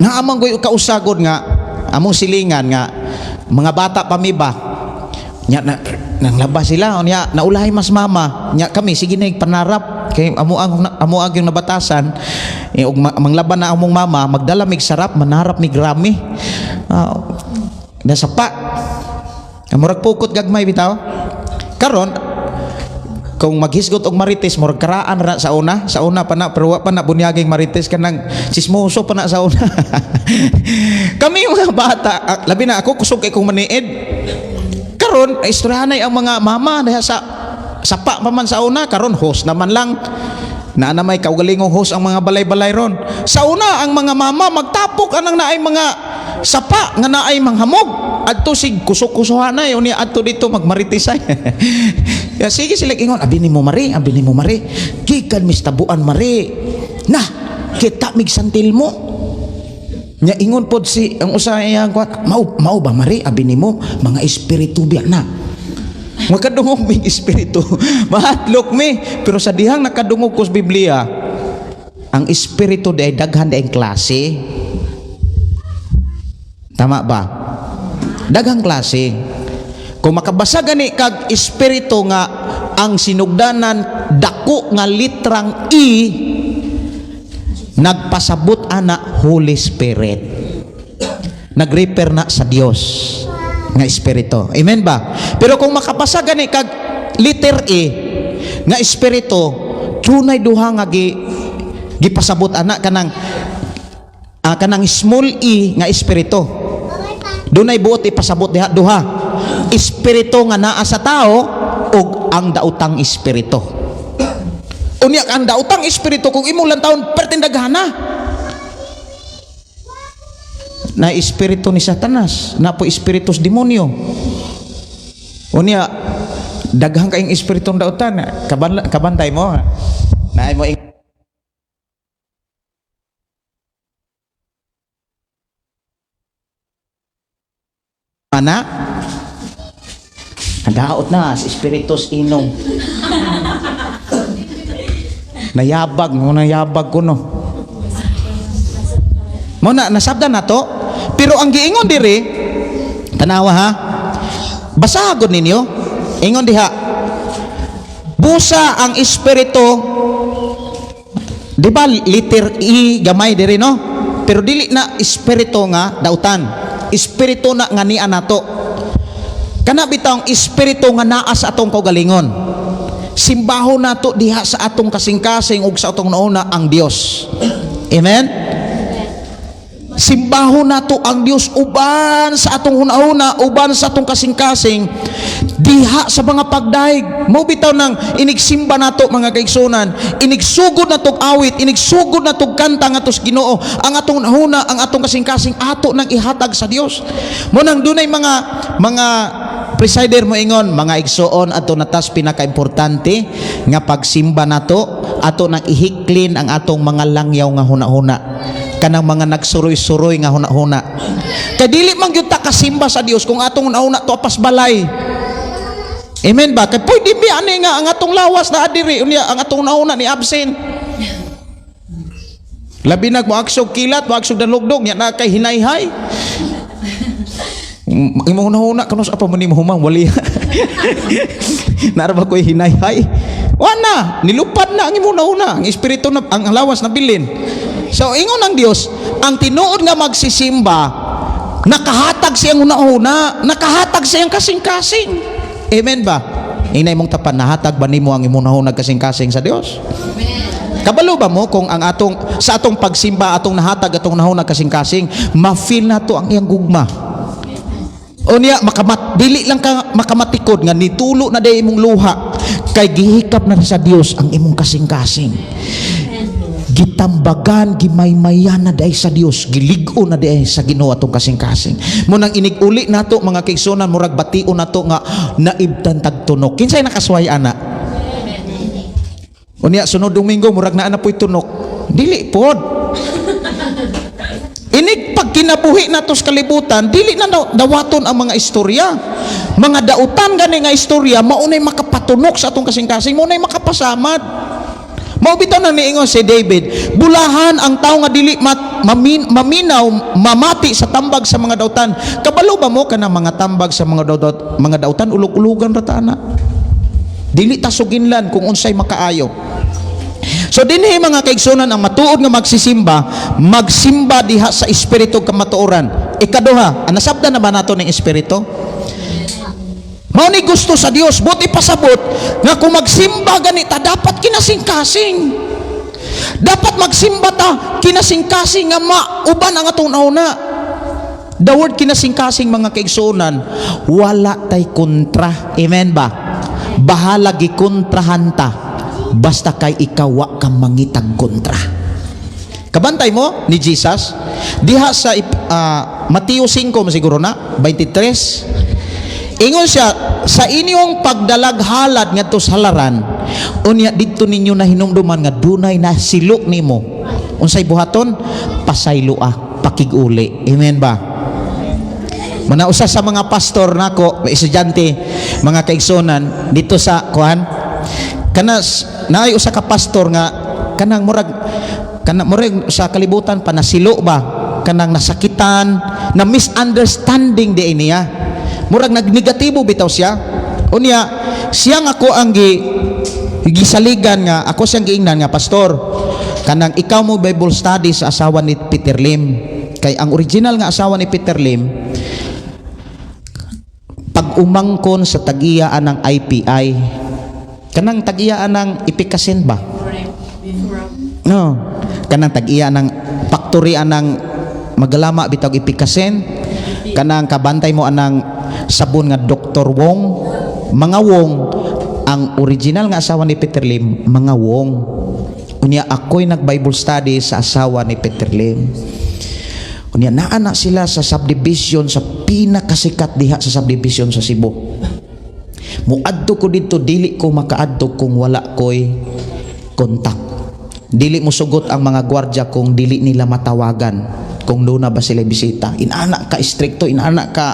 Nga amang goy kausagod nga among silingan nga mga bata pa mi ba nya nang labas sila nya naulahay mas mama nya kami sige na panarap kay amo ang yung nabatasan ug manglaban na among mama magdala mig sarap manarap mig rami nasa pa murag pukot gagmay bitaw karon kung maghisgot og marites murag karaan ra sa una pa na pero wa pa na bunyaging marites kanang sismoso pa na sa una kami mga bata labi na ako kusog kay kong maniid karon istoryahanay ang mga mama diha sa sapa pa man sa una karon host naman lang na may kaugalingong host ang mga balay-balay ron sa una ang mga mama magtapok anang naay mga sapa nga naay manghamog adto sig kusok-kusohanay unya adto dito magmaritisay ya sige sila ingon abi ni mo mari gikan mistabuan mari na kita mig santil mo nya ingon pod si ang usa iya mao ba mari abi nimo mga espiritu biya na makadungog mig espiritu mahatlok mi pero sa dihang nakadungog ko sa Biblia ang espiritu day daghan day klase tama ba daghang klase kung makabasa gani kag espiritu nga ang sinugdanan dako nga litrang I nagpasabot ana Holy Spirit nagrefer na sa Dios nga espiritu amen ba pero kung makabasa gani kag letter E nga espiritu tunay duha nga gipasabot ana kanang small E nga espiritu dunay buot ipasabot diha duha espiritu nga naa sa tao ug ang daotang espiritu unya ang daotang espiritu kung imong lantawon pertindaghana na espiritu ni Satanas na po espiritus demonyo unya daghang kaayong espiritong daotan kabantay mo naay mo ana nadaot na si espiritus inom nayabag ko no mo na nasabdan na to pero ang giingon diri tanawa ha basahon ninyo ingon diha busa ang espiritu di ba letter E gamay diri no pero dili na espiritu nga dautan espiritu na nga niya nato kana bitawng espiritu nga naa sa atong kaugalingon simbaho nato diha sa atong kasing-kasing ug sa atong nauna ang Dios amen simbaho nato ang Dios uban sa atong hunahuna uban sa atong kasing-kasing diha sa mga pagdaig mo bitaw nang inigsimba nato mga kaigsunan inigsugod nato awit inigsugod nato kanta nga tos Ginoo ang atong nahuna ang atong kasing-kasing ato nang ihatag sa Dios mo nang dunay mga presider mo ingon mga igsoon ato natas pinakaimportante nga pagsimba nato ato nang ihiklin ang atong mga langyaw nga hunahuna kanang mga nagsuroy-suroy nga hunahuna kay dili man gyud ta kasimba sa Dios kung atong hunahuna to apas balay amen ba kay pwede bi ani nga ang atong lawas na adiri unya ang atong hunahuna ni absent labi nag mo aksog kilat mo aksog dalugdog nya na kay hinayhay imong hunahuna kanos apa man nimo humang wali naraba koy hinayhay wana nilupad na ang imong hunahuna ang espiritu na ang lawas na bilin so ingon ng Dios ang tinuod nga magsisimba nakahatag siyang hunahuna nakahatag siyang kasing-kasing amen ba inay mong tapan nahatag ba nimo ang imong hunahuna kasing-kasing sa Dios kabalo ba mo kung ang sa atong pagsimba atong nahatag atong hunahuna kasing-kasing ma-feel nato ang iyang gugma unya dili lang ka makamatikod nga nitulo na day imong luha kay gihikap na sa Dios ang imong kasing-kasing gitambagan gimaymayan na day sa Dios gilig-o na day sa Ginoo atong kasing-kasing mo nang inig-uli nato mga kaigsunan murag bation nato nga naibtan tagtunok kinsay nakasway ana unya sunod Domingo murag naa na po'y tunok dili pod inig pag kinabuhi nato sa kalibutan dili na dawaton ang mga istorya mga dautan gani nga istorya maunay makapatunok sa atong kasing-kasing maunay makapasamad Mao bitaw na niingon si David, bulahan ang tao nga dili maminaw mamati sa tambag sa mga dautan. Kabalo ba mo kana mga tambag sa mga dautan ulog-ulogan ra ta ana. Dili ta suginlan kung unsay makaayo. So dinhi mga kaigsunan ang matuod nga magsimba diha sa espiritu kamatuoran. Ikaduha, nasabda na ba nato ning espiritu? Mao ni gusto sa Dios, buti pasabot nga kung magsimba ganita dapat kinasing-kasing. Dapat magsimba ta kinasing-kasing nga mauban ang atong nauna. The word kinasing-kasing mga kaigsunan, wala tay kontra. Amen ba? Bahala gikontrahan ta. Basta kay ikaw wa kang mangitag kontra. Kabantay mo ni Jesus diha sa Mateo 5 siguro na 23. Ingon siya, sa inyong pagdalag halad ngadto sa halaran, unya didto ninyo na hinumduman nga dunay na silok nimo. Unsay buhaton? Pasayloa, pakiguli. Amen ba? Manausa sa mga pastor nako, estudyante, mga kaigsonan dito sa kuan, kana naay usa ka pastor nga kanang murag sa kalibutan pa nasilo ba, kanang nasakitan, na misunderstanding di niya. Murag nagnegatibo bitaw siya. Unya siya nga ako ang gisaligan nga ako siyang giingnan nga pastor. Kanang ikaw mo Bible study sa asawa ni Peter Lim. Kay ang original nga asawa ni Peter Lim pag umangkon sa tag-iyaan ng IPI. Kanang tag-iyaan ng ipikasin ba? No. Kanang tag-iyaan ng factory anang magalama bitag ipikasin. Kanang kabantay mo anang sabon nga Dr. Wong, mga Wong, ang original nga asawa ni Peter Lim, mga Wong. Unya ako'y nag-Bible study sa asawa ni Peter Lim. Unya naana sila sa subdivision, sa pinakasikat diha sa subdivision sa Cebu. Muadto ko dito, dili ko makaadto kung wala ko'y kontak. Dili mo sugot ang mga gwardya kung dili nila matawagan kung doon na ba sila bisita. Inaanak ka istrikto, inaanak ka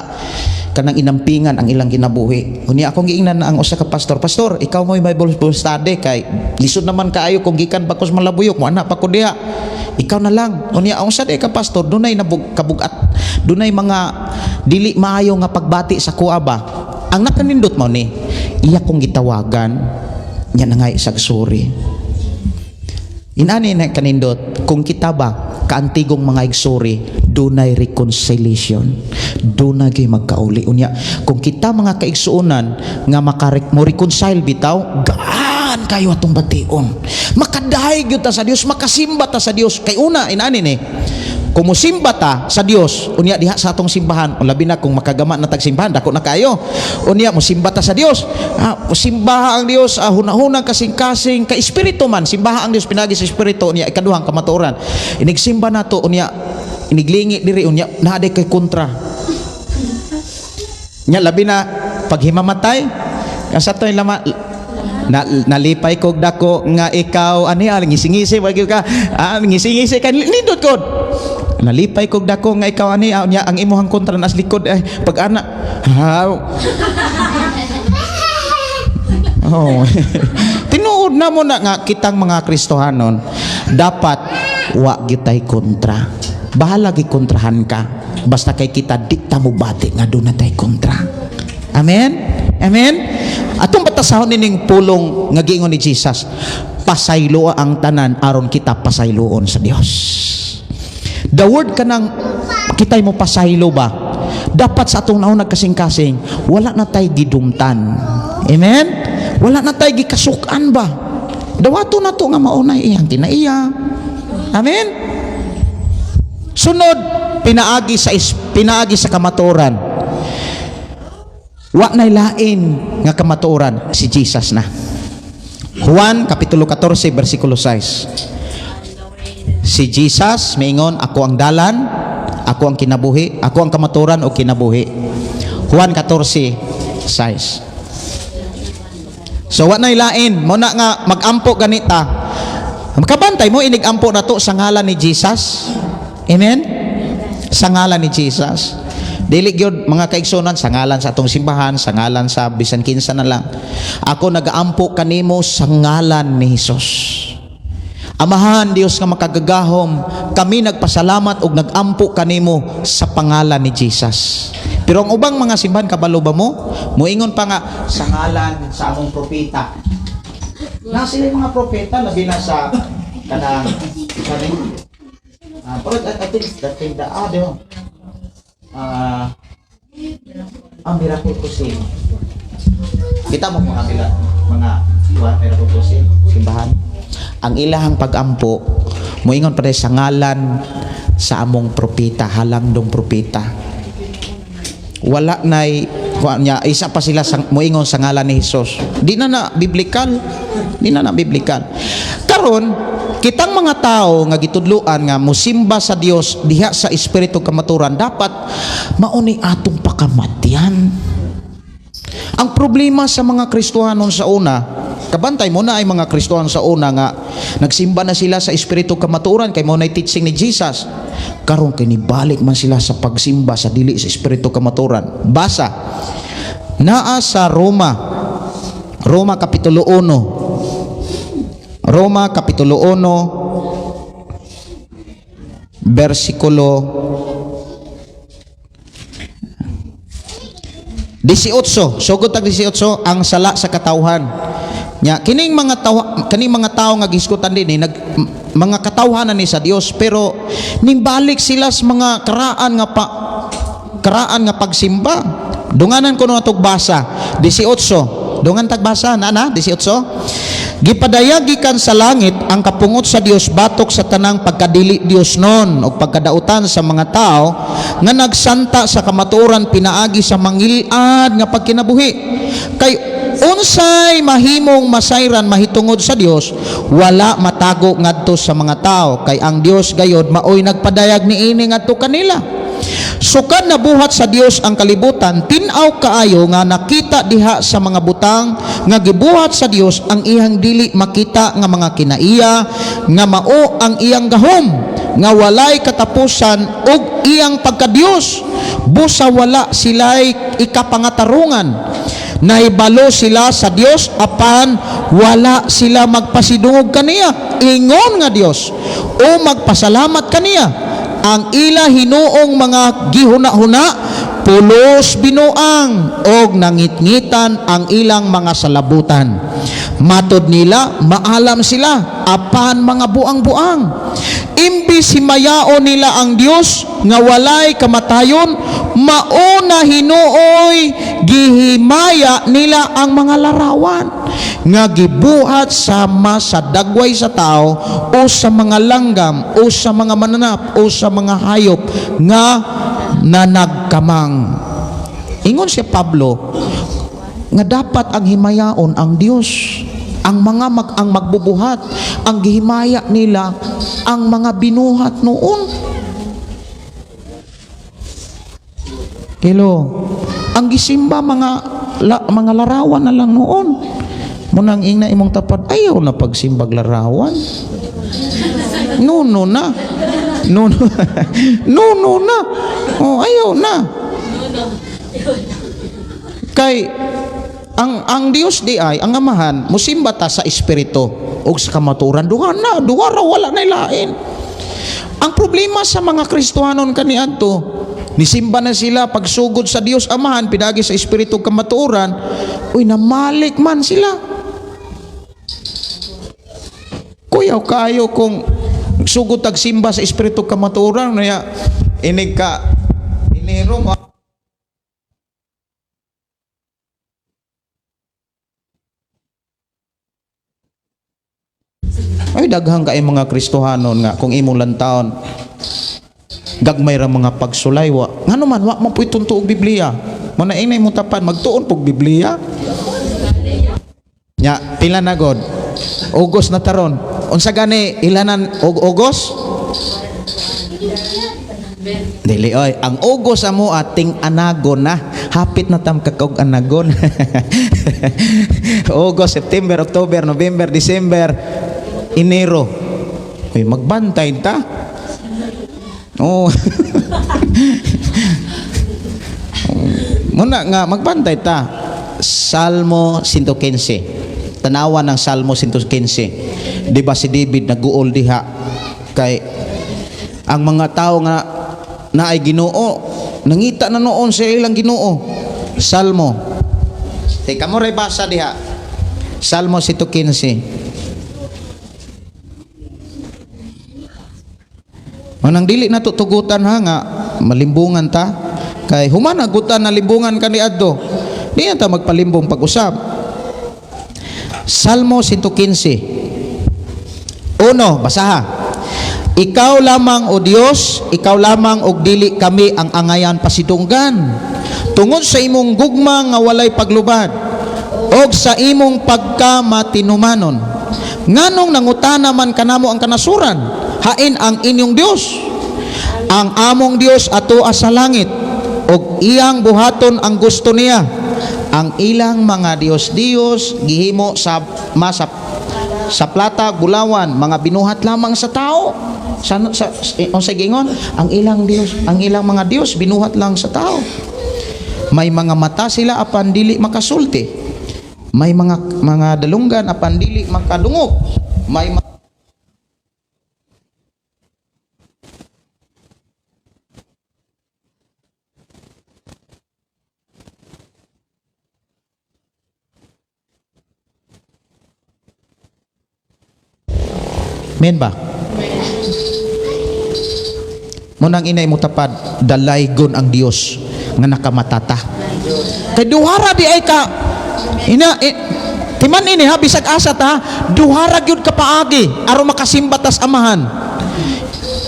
kanang inampingan ang ilang kinabuhi. Unya akong giingnan na ang usa ka pastor, pastor, ikaw mo'y Bible study kay lisod naman kaayo kung gikan pa kos malabuyok mo anak pa ko diha. Ikaw na lang. Unya ang usa ka pastor, dunay kabugat, dunay mga dili maayo nga pagbati sa kuaba. Ang nakanindot mo ni iya kong gitawagan nya na nga isagsuri. Inani na kanindot kung kita ba kaantigong mga igsuri, dunay reconciliation, dunay kay magkauli. Unya kung kita mga kaigsuonan nga mo reconcile bitaw, gaan kayo atong bation, makadahay gyud ta sa Dios, makasimba ta sa Dios. Kay una inani ni kung musimba ta sa Dios, unya diha sa atong simbahan, labi na kung makagama na tag simbahan, dako na kayo. Unya musimba ta sa Dios, simbaha ang Dios, hunahunang kasing-kasing ka espiritu man, simbaha ang Dios pinagi sa espiritu. Unya ikaduhang kamatuoran, inigsimba nato, unya iniglingi diri, unya naaday kay kontra. Nya labi na pag himamatay, asa toy lama nalipay kog dako nga ikaw ani ngisi-ngisi wag ka ngisi-ngisi kan nindot kod. Nalipay kog dako nga ikaw ani nya ang imuhang kontra nas likod ay pag ana. Oh. Tinuod na mo na nga kitang mga Kristohanon dapat wa gitay kontra. Bahala gi kontrahan ka. Basta kay kita di ta mo bati nga do na tay kontra. Amen. Amen. Atong batasahon nining pulong nga giingon ni Jesus, pasaylo ang tanan aron kita pasayloon sa Dios. The word kanang kitay mo pasaylo ba? Dapat sa atong naon nagkasing-kasing, wala na tay gidumtan. Amen. Wala na tay gikasukan ba? Dawato na to nga maunay iyang kinaiya. Amen. Sunod, pinaagi sa kamatuoran. Wa nay lain nga kamatuoran si Jesus na. Juan kapitulo 14 bersikulo 6. Si Jesus miingon, ako ang dalan, ako ang kinabuhi, ako ang kamatuoran o kinabuhi. Juan 14:6. So wa nay lain mo na nga magampo ganita. Makabantay mo inigampo na to sa ngalan ni Jesus. Amen. Sa ngalan ni Jesus. Dili gyud mga kaigsunan sa ngalan sa atong simbahan, sa ngalan sa bisan kinsa na lang. Ako nagaampo kanimo sa ngalan ni Hesus. Amahan Dios nga makagagahom, kami nagpasalamat ug nagampo kanimo sa pangalan ni Jesus. Pero ang ubang mga simbahan kabalo ba mo? Muingon pa nga sa ngalan sa among propeta. Na sila yung mga propeta labi na sa kanang kaning pero I think the other ang miracle crusade. Kita mo mga miracle crusade simbahan. Ang ilahang pagampo moingon pa sa ngalan sa among propeta, halangdong propeta. Wala nay niya isa pa sila sa moingon sa ngalan ni Hesus. Di na biblical. Karon kitang mga tao nga gitudloan nga mosimba sa Dios diha sa espiritu kamaturan dapat mauni atong pakamatyan. Ang problema sa mga Kristohanon sa una, kabantay mo na ay mga Kristohanon sa una nga nagsimba na sila sa espiritu kamaturan kay mo na teaching ni Jesus. Karon kini balik man sila sa pagsimba sa dili sa espiritu kamaturan. Basa naa sa Roma kapitulo 1. Roma kapitulo 1 versikulo 18. Sugod tag 18 ang sala sa katawhan. Nya kining mga tao nga giskutan din mga katawhanan ni sa Dios pero nimbalik sila sa mga karaan nga pagsimba. Dunganan ko no atog basa 18. Dungan tag basa na 18. Gipadayag gikan sa langit ang kapungot sa Dios batok sa tanang pagkadili Dios non o pagkadautan sa mga tao nga nagsanta sa kamatuoran pinaagi sa mangilad nga pagkinabuhi. Kay unsay mahimong masayran mahitungod sa Dios wala matago ngadto sa mga tao kay ang Dios gayod maoy nagpadayag niini ngadto kanila. Sukad na buhat sa Dios ang kalibutan, tinaw kaayo nga nakita diha sa mga butang nga gibuhat sa Dios ang iyang dili makita nga mga kinaiya nga mao ang iyang gahom nga walay katapusan ug iyang pagka-Dios. Busa wala sila'y ikapangatarungan. Naibalo sila sa Dios apan wala sila magpasidungog kaniya. Ingon nga Dios o magpasalamat kaniya. Ang ila hinuong mga gihuna-huna pulos binuang og nangitngitan ang ilang mga salabutan. Matod nila maalam sila apan mga buang-buang. Imbis himayaon nila ang Dios nga walay kamatayon, mauna hinuoy gihimaya nila ang mga larawan nga gibuhat sama sa dagway sa tao o sa mga langgam o sa mga mananap o sa mga hayop nga nanagkamang. Ingon si Pablo nga dapat ang himayaon ang Dios, ang mga ang magbubuhat, ang gihimaya nila ang mga binuhat noon. Hello. Ang gisimba mga larawan na lang noon. Munang ing na imong tapat ayaw na pagsimbag larawan. No na. No na. Oh, ayaw na. Kay ang Dios di ay ang amahan musimba ta sa espiritu ug sa kamaturan duha ra wala na lain. Ang problema sa mga Kristohanon kaniadto nisimba na sila pagsugod sa Dios amahan pinagi sa espiritu ug kamaturan, uy namalik man sila. Kuyaw kayo kung sugod tag simba sa espiritu ug kamaturan naya inig ka iniro mo. Ay daghang kay mga Kristohanon nga kung imong lantawon gagmay ra mga pagsulay ngano man wa man puy tunto og Biblia mo na inay mo tapan magtuon pog Biblia nya pila na god August na taron unsa gani ilanan og August dili oy ang August amo ating anagon na hapit na tam kakog anagon August, September, October, November, December, Enero. Uy, magbantay ta. Oh. Muna nga magbantay ta. Salmo 115. tanawa ng Salmo 115. Di ba si David naguol diha kay ang mga tao nga na ay Ginoo nangita na noon sa ilang Ginoo. Salmo. Teka mo ray basa diha. Salmo 115. Manang dili na tutugutan ha nga malimbungan ta kay human agutan na limbungan kaniadto. Di ta magpalimbong pag-usap. Salmo 115. Uno, basaha. Ikaw lamang o Dios, ikaw lamang og dili kami ang angayan pasidunggan. Tungod sa imong gugma nga walay paglubad og sa imong pagkamatinumanon. Nganong nangutana man kanamo ang kanasuran? Hain ang inyong Dios. Ang among Dios ato sa langit og iyang buhaton ang gusto niya. Ang ilang mga Dios gihimo sa plata bulawan, mga binuhat lamang sa tao. Sa gingon, ang ilang mga Dios binuhat lang sa tao. May mga mata sila apan dili makasulti. May mga dalunggan apan dili makadungog. May men ba? Munang inay mo tapad, dalaygon ang Dios nga nakamatata. Kay duhara di ay ka timan ini ha bisag asat ha, duhara gyud ka paagi aron makasimba tas amahan.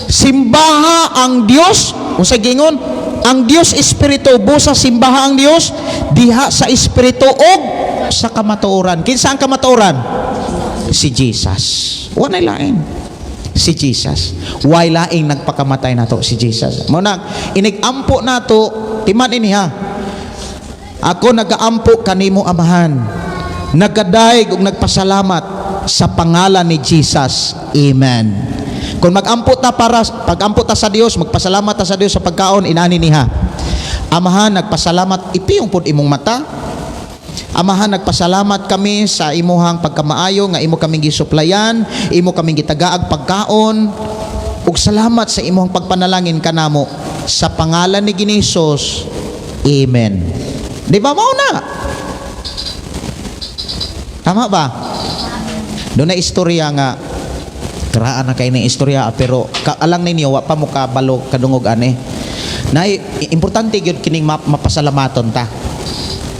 Simbaha ang Dios, unsay gingon? Ang Dios espiritu, busa simbaha ang Dios diha sa espiritu og sa kamatuoran. Kinsa ang kamatuoran? Si Jesus. Wanay lain. Si Jesus. Why laing nagpakamatay nato si Jesus. Muna inigampo nato timan ini ha. Ako nagaampo kanimo amahan. Nagadaig ug nagpasalamat sa pangalan ni Jesus. Amen. Kung magampo ta pagampo ta sa Dios, magpasalamat ta sa Dios sa pagkaon inani niha. Amahan nagpasalamat ipiyong pud imong mata. Amahan nagpasalamat kami sa imuhang pagkamaayo nga imo kaming gisuplayan, imo kaming gitagaag pagkaon ug salamat sa imuhang pagpanalangin kanamo sa pangalan ni Hesus. Amen. Di ba mao na? Tama ba? Doon na istorya nga karaan na kayo ng istorya pero alang ninyo wa pa mo kabalo kadungog ani. Na importante gyud kining mapasalamaton ta.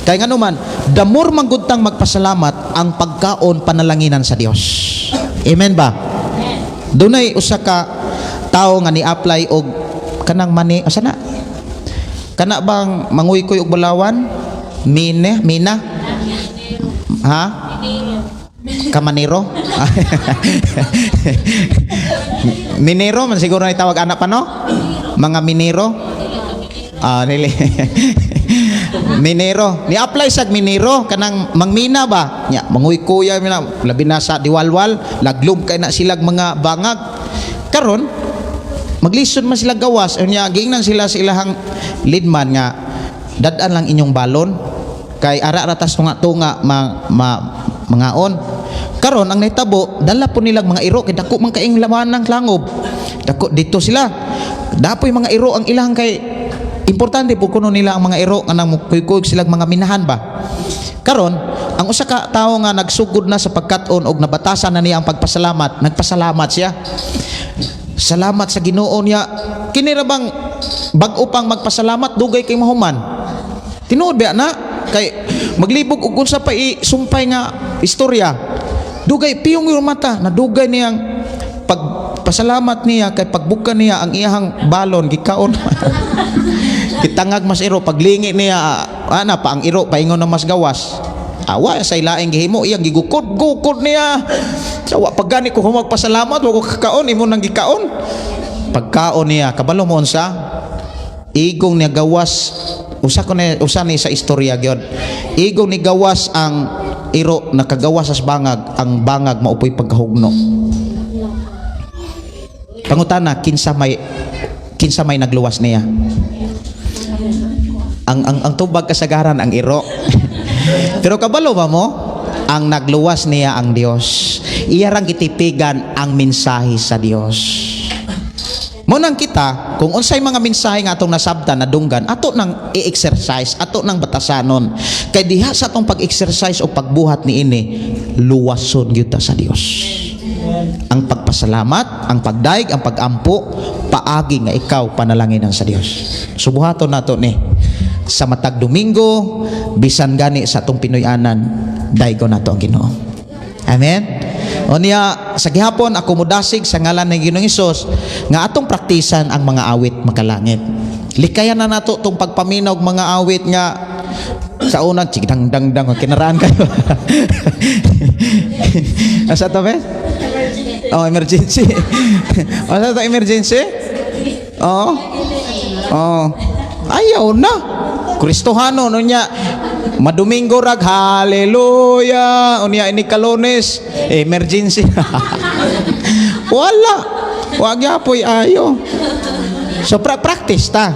Kaya nga naman, damor manggutang magpasalamat ang pagkaon panalanginan sa Dios. Amen ba? Dunay usa ka tao nga ni-apply og kanang mani, asa na? Kana bang manguykoy og balawan? Mina? Ha? Kamanero? Minero man siguro na tawag anak pa no? Mga minero? Nili. Minero, ni-apply sa minero kanang mangmina ba? Nya, manguykuya mina, labi na sa diwalwal, laglum kay na silag mga bangag. Karon maglisod man sila gawas, unya giingnan sila sa ilahang leadman nga dadan lang inyong balon kay ara ratas tunga mangaon. Karon ang nahitabo, dala po nilang mga iro kay dako man kaing laman ng langob. Dako dito sila. Dapoy mga iro ang ilang kay importante po kuno nila ang mga iro nga nang kuykoy silang mga minahan ba. Karon ang usa ka tawo nga nagsugod na sa pagkat-on og nabatasan na niya ang pagpasalamat, nagpasalamat siya. Salamat sa Ginoo niya. Kini ra bang bag-o pang magpasalamat dugay kay mahuman. Tinuod ba na kay maglibog og unsa pa isumpay nga istorya. Dugay piyong yung mata na dugay niyang pagpasalamat niya kay pagbuka niya ang iyang balon gikaon. Kitangag mas iro paglingi niya ana pa ang iro paingon na mas gawas. Awa sa ilaing gihimo iyang gigukod niya. Sawa pagani ko magpasalamat wa ko kakaon imo nang gikaon. Pagkaon niya kabalo mo unsa? Igong niya gawas usa ni sa istorya gyud. Igong ni gawas ang iro nakagawas sa bangag, ang bangag maupoy pagkahugno. Pangutana kinsa may nagluwas niya? Ang tubag kasagaran ang iro. Pero kabalo ba mo? ang nagluwas niya ang Dios. Iyarang gitipigan ang mensahe sa Dios. Munang kita, kung unsay mga mensahe nga atong nasabtan na dunggan, ato nang i-exercise, ato nang batasanon. Kay diha sa atong pag-exercise o pagbuhat ni ini, luwason gyud ta sa Dios. Ang pagpasalamat, ang pagdaig, ang pagampo, paagi nga ikaw panalangin sa Dios. Subuhaton nato ni sa matag Domingo, bisan gani sa atong Pinoyanan, daigo nato ang Ginoo. Amen. O niya, sa gihapon ako mudasig sa ngalan ng Ginoong Hesus nga atong praktisan ang mga awit makalangit. Likayan na nato tong pagpaminaw mga awit nga sa unang chigdang dang dang kinaraan kayo. Asa to be? Oh, emergency. Asa to emergency? Oh. Oh. Ayaw na. Kristohano no niya. Madomingo rag hallelujah unya ini kalones emergency. Wala wag yapoy ayo. So practice ta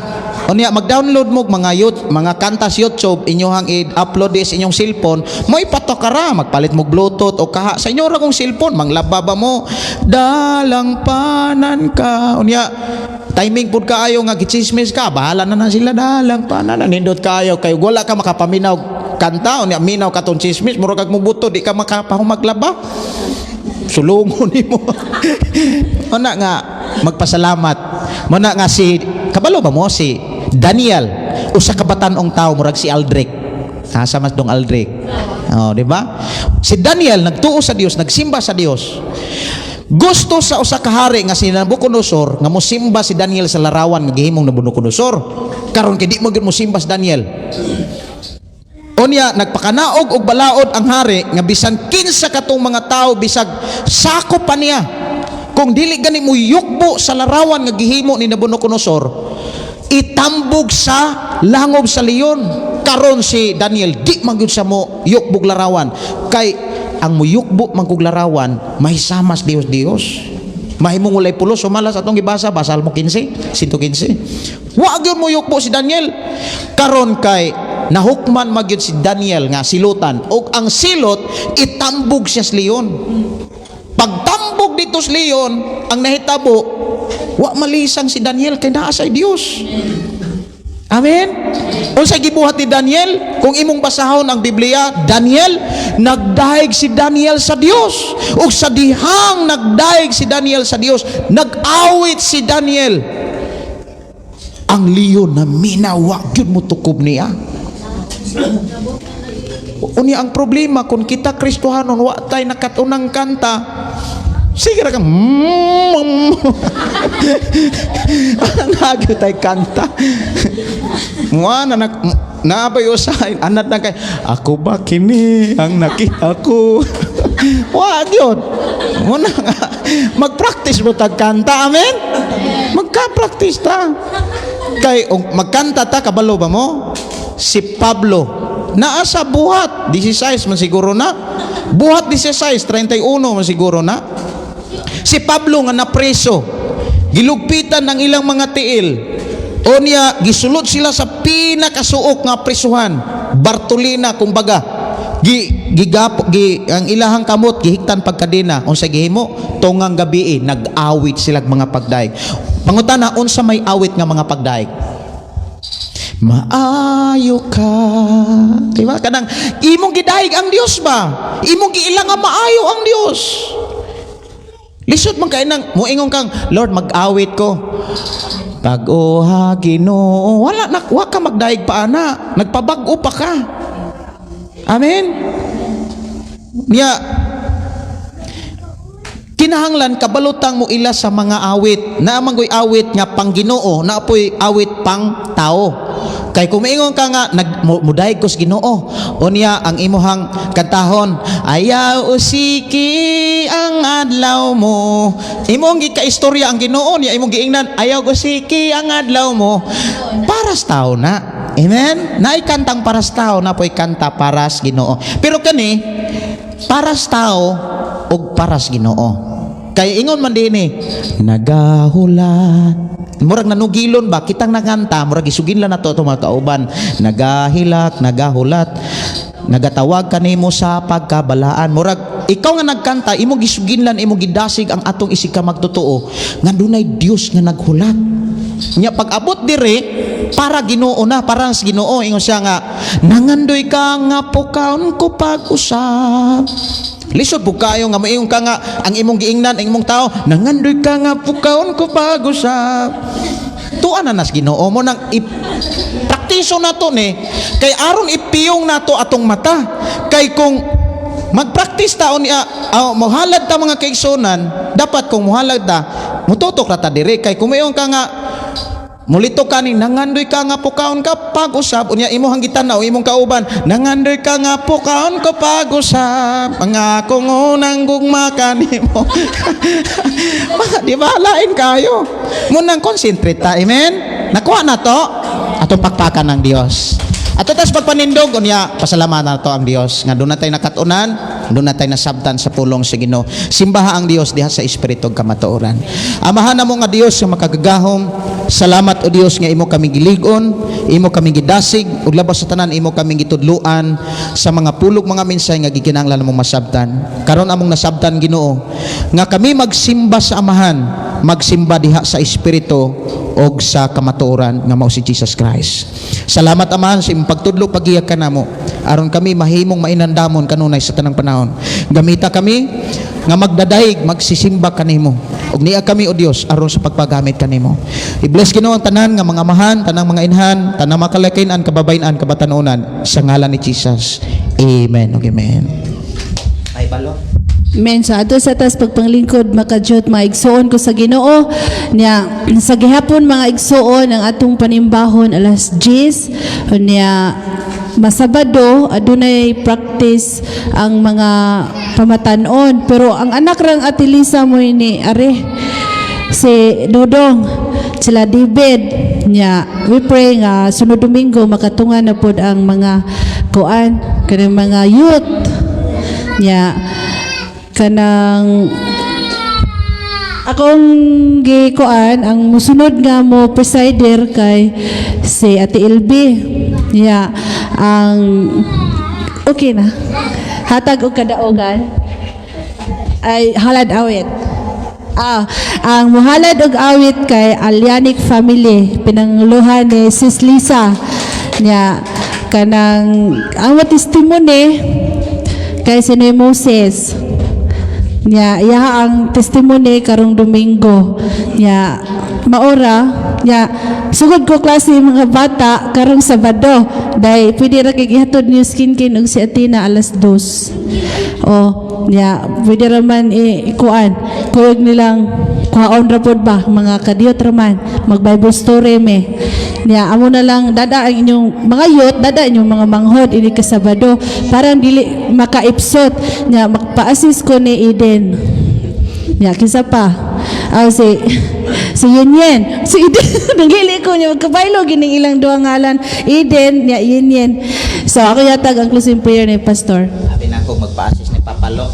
unya mag-download mo mga kanta sa YouTube inyohang i-upload is inyong cellphone mo ipatokara magpalit mo bluetooth o kaha sa inyo ra kong cellphone manglaba ba mo dalang panan ka unya timing pud kaayo nga gichismis ka bahala na sila dalang panan nindot kaayo kay wala ka makapaminaw kanta unya minaw katon chismis murag kag mubuto di ka makapahumaglaba sulungon nimo. Ana nga magpasalamat mo na nga si kabalo ba mo si Daniel usa ka batanong tawo murag si Aldrich sa mas dong Aldrich oh di ba si Daniel nagtuo sa Dios nagsimba sa Dios. Gusto sa usa ka hari nga si Nabucodonosor nga mosimba si Daniel sa larawan nga gihimong Nabucodonosor karon kay di mo gyud mosimba si Daniel. Unya nagpakanaog og balaod ang hari nga bisan kinsa katong mga tao bisag sakop pa niya kung dili gani mo yukbo sa larawan nga gihimo ni Nabucodonosor itambog sa langob sa leon. Karon si Daniel di man gyud sa mo yukbog larawan kay ang muyukbo mangkog larawan mahisamas Dios mahimong ulay pulos sumalas atong gibasa basal mo 15 115 wa gyud mo yukbo si Daniel karon kay nahukman magyud si Daniel nga silutan og ang silot itambog siya sa leon. Pagtambog dito sa leon ang nahitabo wa malisang si Daniel kay naa sa Dios. Amen. Unsay gibuhat ni Daniel? Kung imong basahon ang Biblia, Daniel nagdaig si Daniel sa Dios. Ug sa dihang nagdaig si Daniel sa Dios, nag-awit si Daniel. Ang leon na minawa gyud mo tukob niya. Unya ang problema kung kita Kristohanon wa tay nakatunang kanta. Sige ra ka. Anang hagyo tay kanta. Muana naabay usahin anat na kay ako ba kini ang nakita ko. Wag yun. Muna nga mag-practice mo tag kanta. Amen. Magka-practice ta. Kay magkanta ta kabalo ba mo? Si Pablo naa sa buhat 16 man siguro na. Buhat 16 31 man siguro na. Si Pablo nga napreso, gilugpitan ng ilang mga tiil. Unya gisulod sila sa pinakasuok nga presuhan, Bartolina kumbaga. Ang ilahang kamot gihiktan pagkadena. Unsa gihimo? Tungang gabi nag-awit sila mga pagdaig. Pangutana unsa may awit nga mga pagdaig? Maayo ka. Diba? Kanang imong gidaig ang Dios ba? Imong giilang nga maayo ang Dios. Lisod man kay nang moingon kang Lord mag-awit ko. Pag-oha Ginoo, wala na wa ka magdaig pa ana, nagpabag-o pa ka. Amen. Niya kinahanglan kabalutang mo ila sa mga awit. Naamang ko'y awit nga pang Ginoo, naapoy awit pang tao. Kay kumingon ka nga mudayeg ko sa Ginoo. Unya ang imuhang kantahon, ayaw usiki ang adlaw mo. Imong gikaistorya ang Ginoo niya, imong giingnan, ayaw usiki ang adlaw mo. Paras tao na. Amen. Naay kantang paras tao na po'y kanta paras Ginoo. Pero kani paras tao og paras Ginoo. Kay ingon man dinhi, nagahulat. Murag nanugilon ba kitang naganta, murag isugin lang nato mga kauban. Nagahilak, nagahulat. nagatawag kanimo sa pagkabalaan. Murag ikaw nga nagkanta, imo gisuginlan, imo gidasig ang atong isig ka magtotoo nga dunay Dios nga naghulat. Nya pag abot dire para Ginoo na, para sa Ginoo ingon siya nga nangandoy ka nga pukaon ko pag-usap. Lisod po kayo nga maingong ka nga ang imong giingnan, ang imong tao, nangandoy ka nga pukaon ko pag-usap. Tuan na nas Ginoo mo nang praktiso na to ni kay aron ipiyong nato atong mata. Kay kung magpraktis taon niya mohalad ta mga kaigsunan, dapat kung mohalad ta mututok ra ta dire. Kay kung mayon ka nga mulito ka ni nangandoy ka nga pukaon ka pag-usap, unya imong gitanaw imong kauban, nangandoy ka nga pukaon ko pag-usap, ang akong unang gugma kanimo. Di ba lain kayo munang concentrate ta, amen. Nakuha na to atong pakpakan ng Dios. Ato tas pagpanindog unya pasalamatan nato ang Dios nga doon na tayo nakatunan, doon na tayo nasabtan sa pulong sa Ginoo. Simbaha ang Dios diha sa espiritu kamatuoran. Amahan namo nga Dios nga makagagahom. Salamat o Dios nga imo kami giligon, imo kami gidasig, ug labas sa tanan imo kami gitudluan sa mga pulog mga mensahe nga gikinahanglan namong masabtan. Karon among nasabtan Ginoo nga kami magsimba sa amahan, magsimba diha sa espiritu og sa kamatuoran nga mao si Jesus Christ. Salamat Amahan sa imong pagtudlo pagiyag kanamo aron kami mahimong mainandamon kanunay sa tanang panahon. Gamita kami nga magdadayeg magsisimba kanimo ug niya kami o Dios aron sa pagpagamit kanimo. I-bless Ginoo ang tanan nga mga amahan, tanang mga inhan, tanang makalakayan, kababayan-an, kabatanunan sa ngalan ni Jesus. Amen. Okay, amen. Ay balo. Amen. So ato sa tas pagpanglingkod makadiyot mga igsoon ko sa Ginoo niya sa gihapon mga igsoon ang atong panimbahon alas 10 niya masabado adunay practice ang mga pamatanon pero ang anak rang Ate Lisa mo ini are si Dodong sila David niya we pray nga sunod Domingo makatungan na pod ang mga kuan kanang mga youth niya kanang akong gikuan ang musunod nga mo presider kay si Ate LB ya ang okay na hatag og kadaogan ay halad awit ang muhalad og awit kay Alianic family pinangluhan ni Sis Lisa niya kanang ang testimony kay Sinoy Moses nya iya ang testimony karong Domingo nya maora nya sugod ko klase mga bata karong Sabado dai pwede ra kay gihatod ni skin og si Atina alas 2 nya pwede ra man ikuan kuyog nilang kuhaon ra pod ba mga kadiyot ra man mag Bible story me nya amo na lang dada ang inyong mga youth dada inyong mga manghod ini ka Sabado parang dili makaipsot nya magpa-assist ko ni Eden nya kinsa pa si Yenyen si Eden nagili ko nya magkabaylo gining ilang duha ngalan Eden nya Yenyen so ako yatag ang closing prayer ni Pastor Sabi na ako magpa-assist ni Papalo.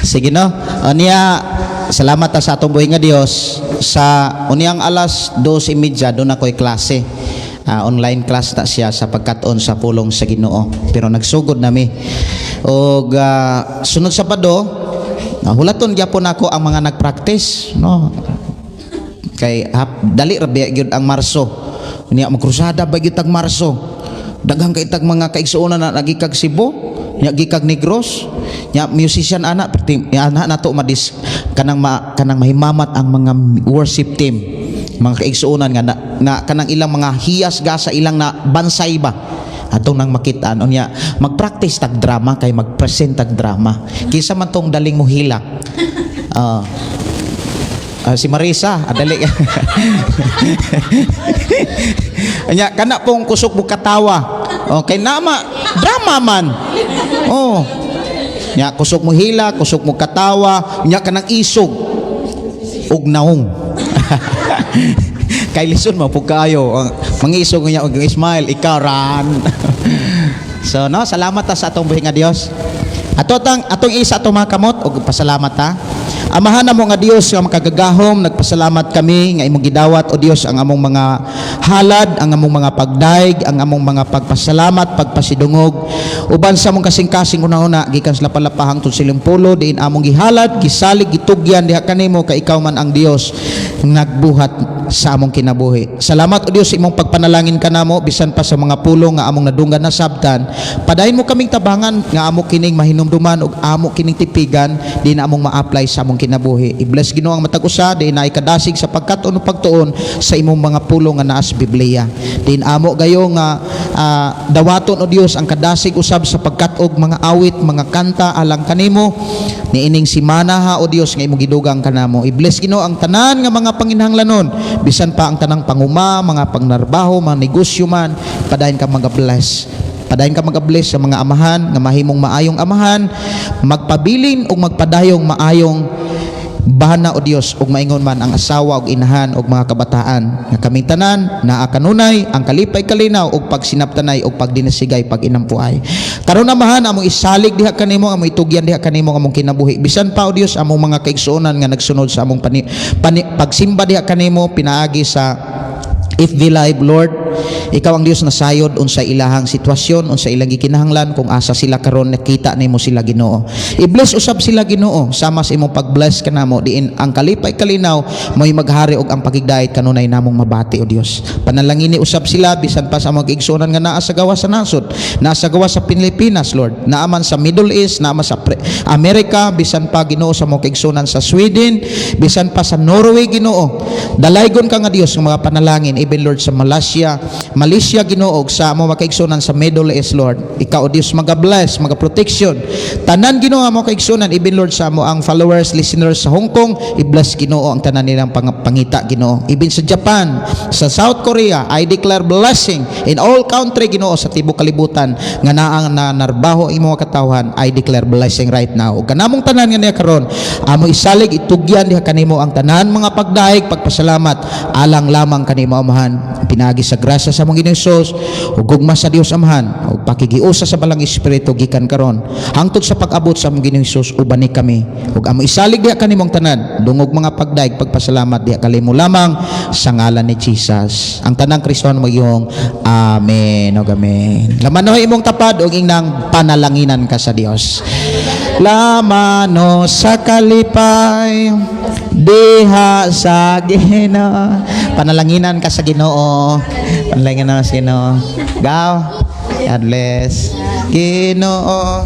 Sige no. Niya salamat ta sa atong buhi nga Dios sa uniyang alas 2:30 doon ako'y klase. Online class ta siya sa pagkaton sa pulong sa Ginoo. Pero nagsugod nami. Og sunod Sabado, hulaton gyapon ako ang mga nagpractice, no. Kay dali ra gyud ang Marso. Niya magkrusada ba gyud tag Marso. Daghang kay tag mga kaigsuonan na nagikag Cebu, nya gikag Negros, nya musician ana nato madis kanang mahimamat ang mga worship team, mga kaigsuonan nga na kanang ilang mga hiyas gasa ilang na bansay ba atong nang makitaan unya magpractice tag drama kay magpresent tag drama kinsa man tong daling mo hilak si Marisa adali anya kana pong kusog mo katawa okay nama drama man nya kusog mo hila kusog mo katawa nya kanang isog ug naong kay lison mo pug kayo mangisog niya og smile ikaw ran so no salamat ta sa atong buhi nga Dios atong isa atong mga kamot og pasalamat ta Amahan namo nga Dios nga makagagahom, nagpasalamat kami nga imong gidawat o Dios ang among mga halad, ang among mga pagdaig, ang among mga pagpasalamat, pagpasidungog uban sa among kasing-kasing una-una gikan sa lapalapahang tun siling pulo diin among gihalad, gisalig, gitugyan diha kanimo kay ikaw man ang Dios nagbuhat sa among kinabuhi. Salamat o Dios sa imong pagpanalangin kanamo bisan pa sa mga pulo nga among nadunggan na sabtan. Padayon mo kaming tabangan nga amo kining mahinumduman ug amo kining tipigan di na among ma-apply sa among kinabuhi. I-bless Ginoo ang matag usa di na ikadasig sa pagkat-on ug pagtuon sa imong mga pulo nga naa sa Biblia. Din amo gayo nga dawaton o Dios ang kadasig usab sa pagkat-og mga awit, mga kanta alang kanimo niining simana ha o Dios nga imong gidugang kanamo. I-bless Ginoo ang tanan nga mga panginahanglanon bisan pa ang tanang panguma, mga pangnarbaho, mga negosyo man, padayon ka mag-bless. Padayon ka mag-bless sa mga amahan nga mahimong maayong amahan, magpabilin ug magpadayong maayong bahana o Dios ug maingon man ang asawa ug inahan ug mga kabataan nga kaming tanan naa kanunay ang kalipay kalinaw ug pagsinaptanay ug pagdinasigay pag-inampuay. Karon amahan among isalig diha kanimo, among itugyan diha kanimo among kinabuhi bisan pa o Dios among mga kaigsuonan nga nagsunod sa among pagsimba diha kanimo pinaagi sa FV Live. Lord, ikaw ang Dios na sayod unsa ilahang sitwasyon, unsa ilang gikinahanglan, kung asa sila karon nakita nimo sila Ginoo. I-bless usab sila Ginoo sama sa imong pag-bless kanamo diin ang kalipay kalinaw mo'y maghari og ang pagigdait kanunay namong mabati o Dios. Panalangini usab sila bisan pa sa mga igsuonan nga naa sa gawa sa nasod, naa sa gawa sa Pilipinas Lord, naa man sa Middle East, naa man sa Amerika, bisan pa Ginoo sa mga igsuonan sa Sweden, bisan pa sa Norway Ginoo. Dalaygon ka nga Dios ng mga panalangin even Lord sa Malaysia Ginoo sa amo makaigsunan sa Middle East Lord. Ikaw o Dios maga-bless, maga-protection tanan Ginoo amo kaigsunan even Lord sa amo ang followers, listeners sa Hong Kong, i-bless Ginoo ang tanan nilang pangita Ginoo. Even sa Japan, sa South Korea, I declare blessing in all country Ginoo sa tibuok kalibutan nga naang nanarbaho imo mga katawhan. I declare blessing right now. Ug kanamong tanan nga niya karon amo isalig itugyan diha kanimo ang tanan mga pagdaig, pagpasalamat alang lamang kanimo amahan. Pinagi sa grasya sa mga Ginoong Hesus ug gugma sa Dios amahan ug pakigiusa sa balang espiritu gikan karon hangtod sa pag-abot sa mga Ginoong Hesus ubani kami ug amo isalig diha kanimong tanan dungog mga pagdaig pagpasalamat diha kalimo lamang sa ngalan ni Jesus. Ang tanang Kristohan magihong amen ug amen. Lamanoy imong tapad ug inang panalanginan ka sa Dios. Lamano sa kalipay diha sa Ginoo. Panalanginan ka sa Ginoo. Panalanginan sa Ginoo. Gaw. God bless. Ginoo.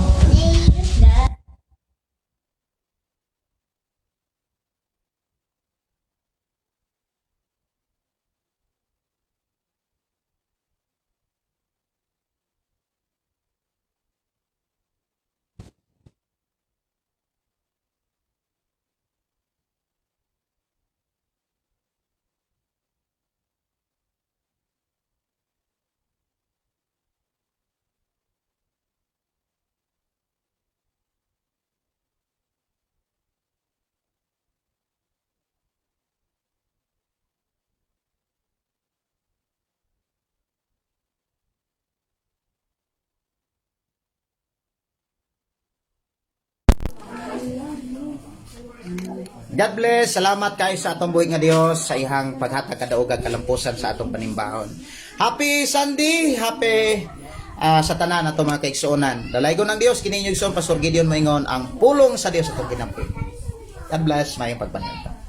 God bless. Salamat kayo sa atong buhi nga Dios sa ihang paghatag kadaog ug kalampusan sa atong panimbahon. Happy Sunday, happy sa tanan nato mga kaigsuonan. Dalaygon ng Dios kini inyong son Pastor Gideon Maingon ang pulong sa Dios atong kinampi. God bless, mayong pagpanalangin.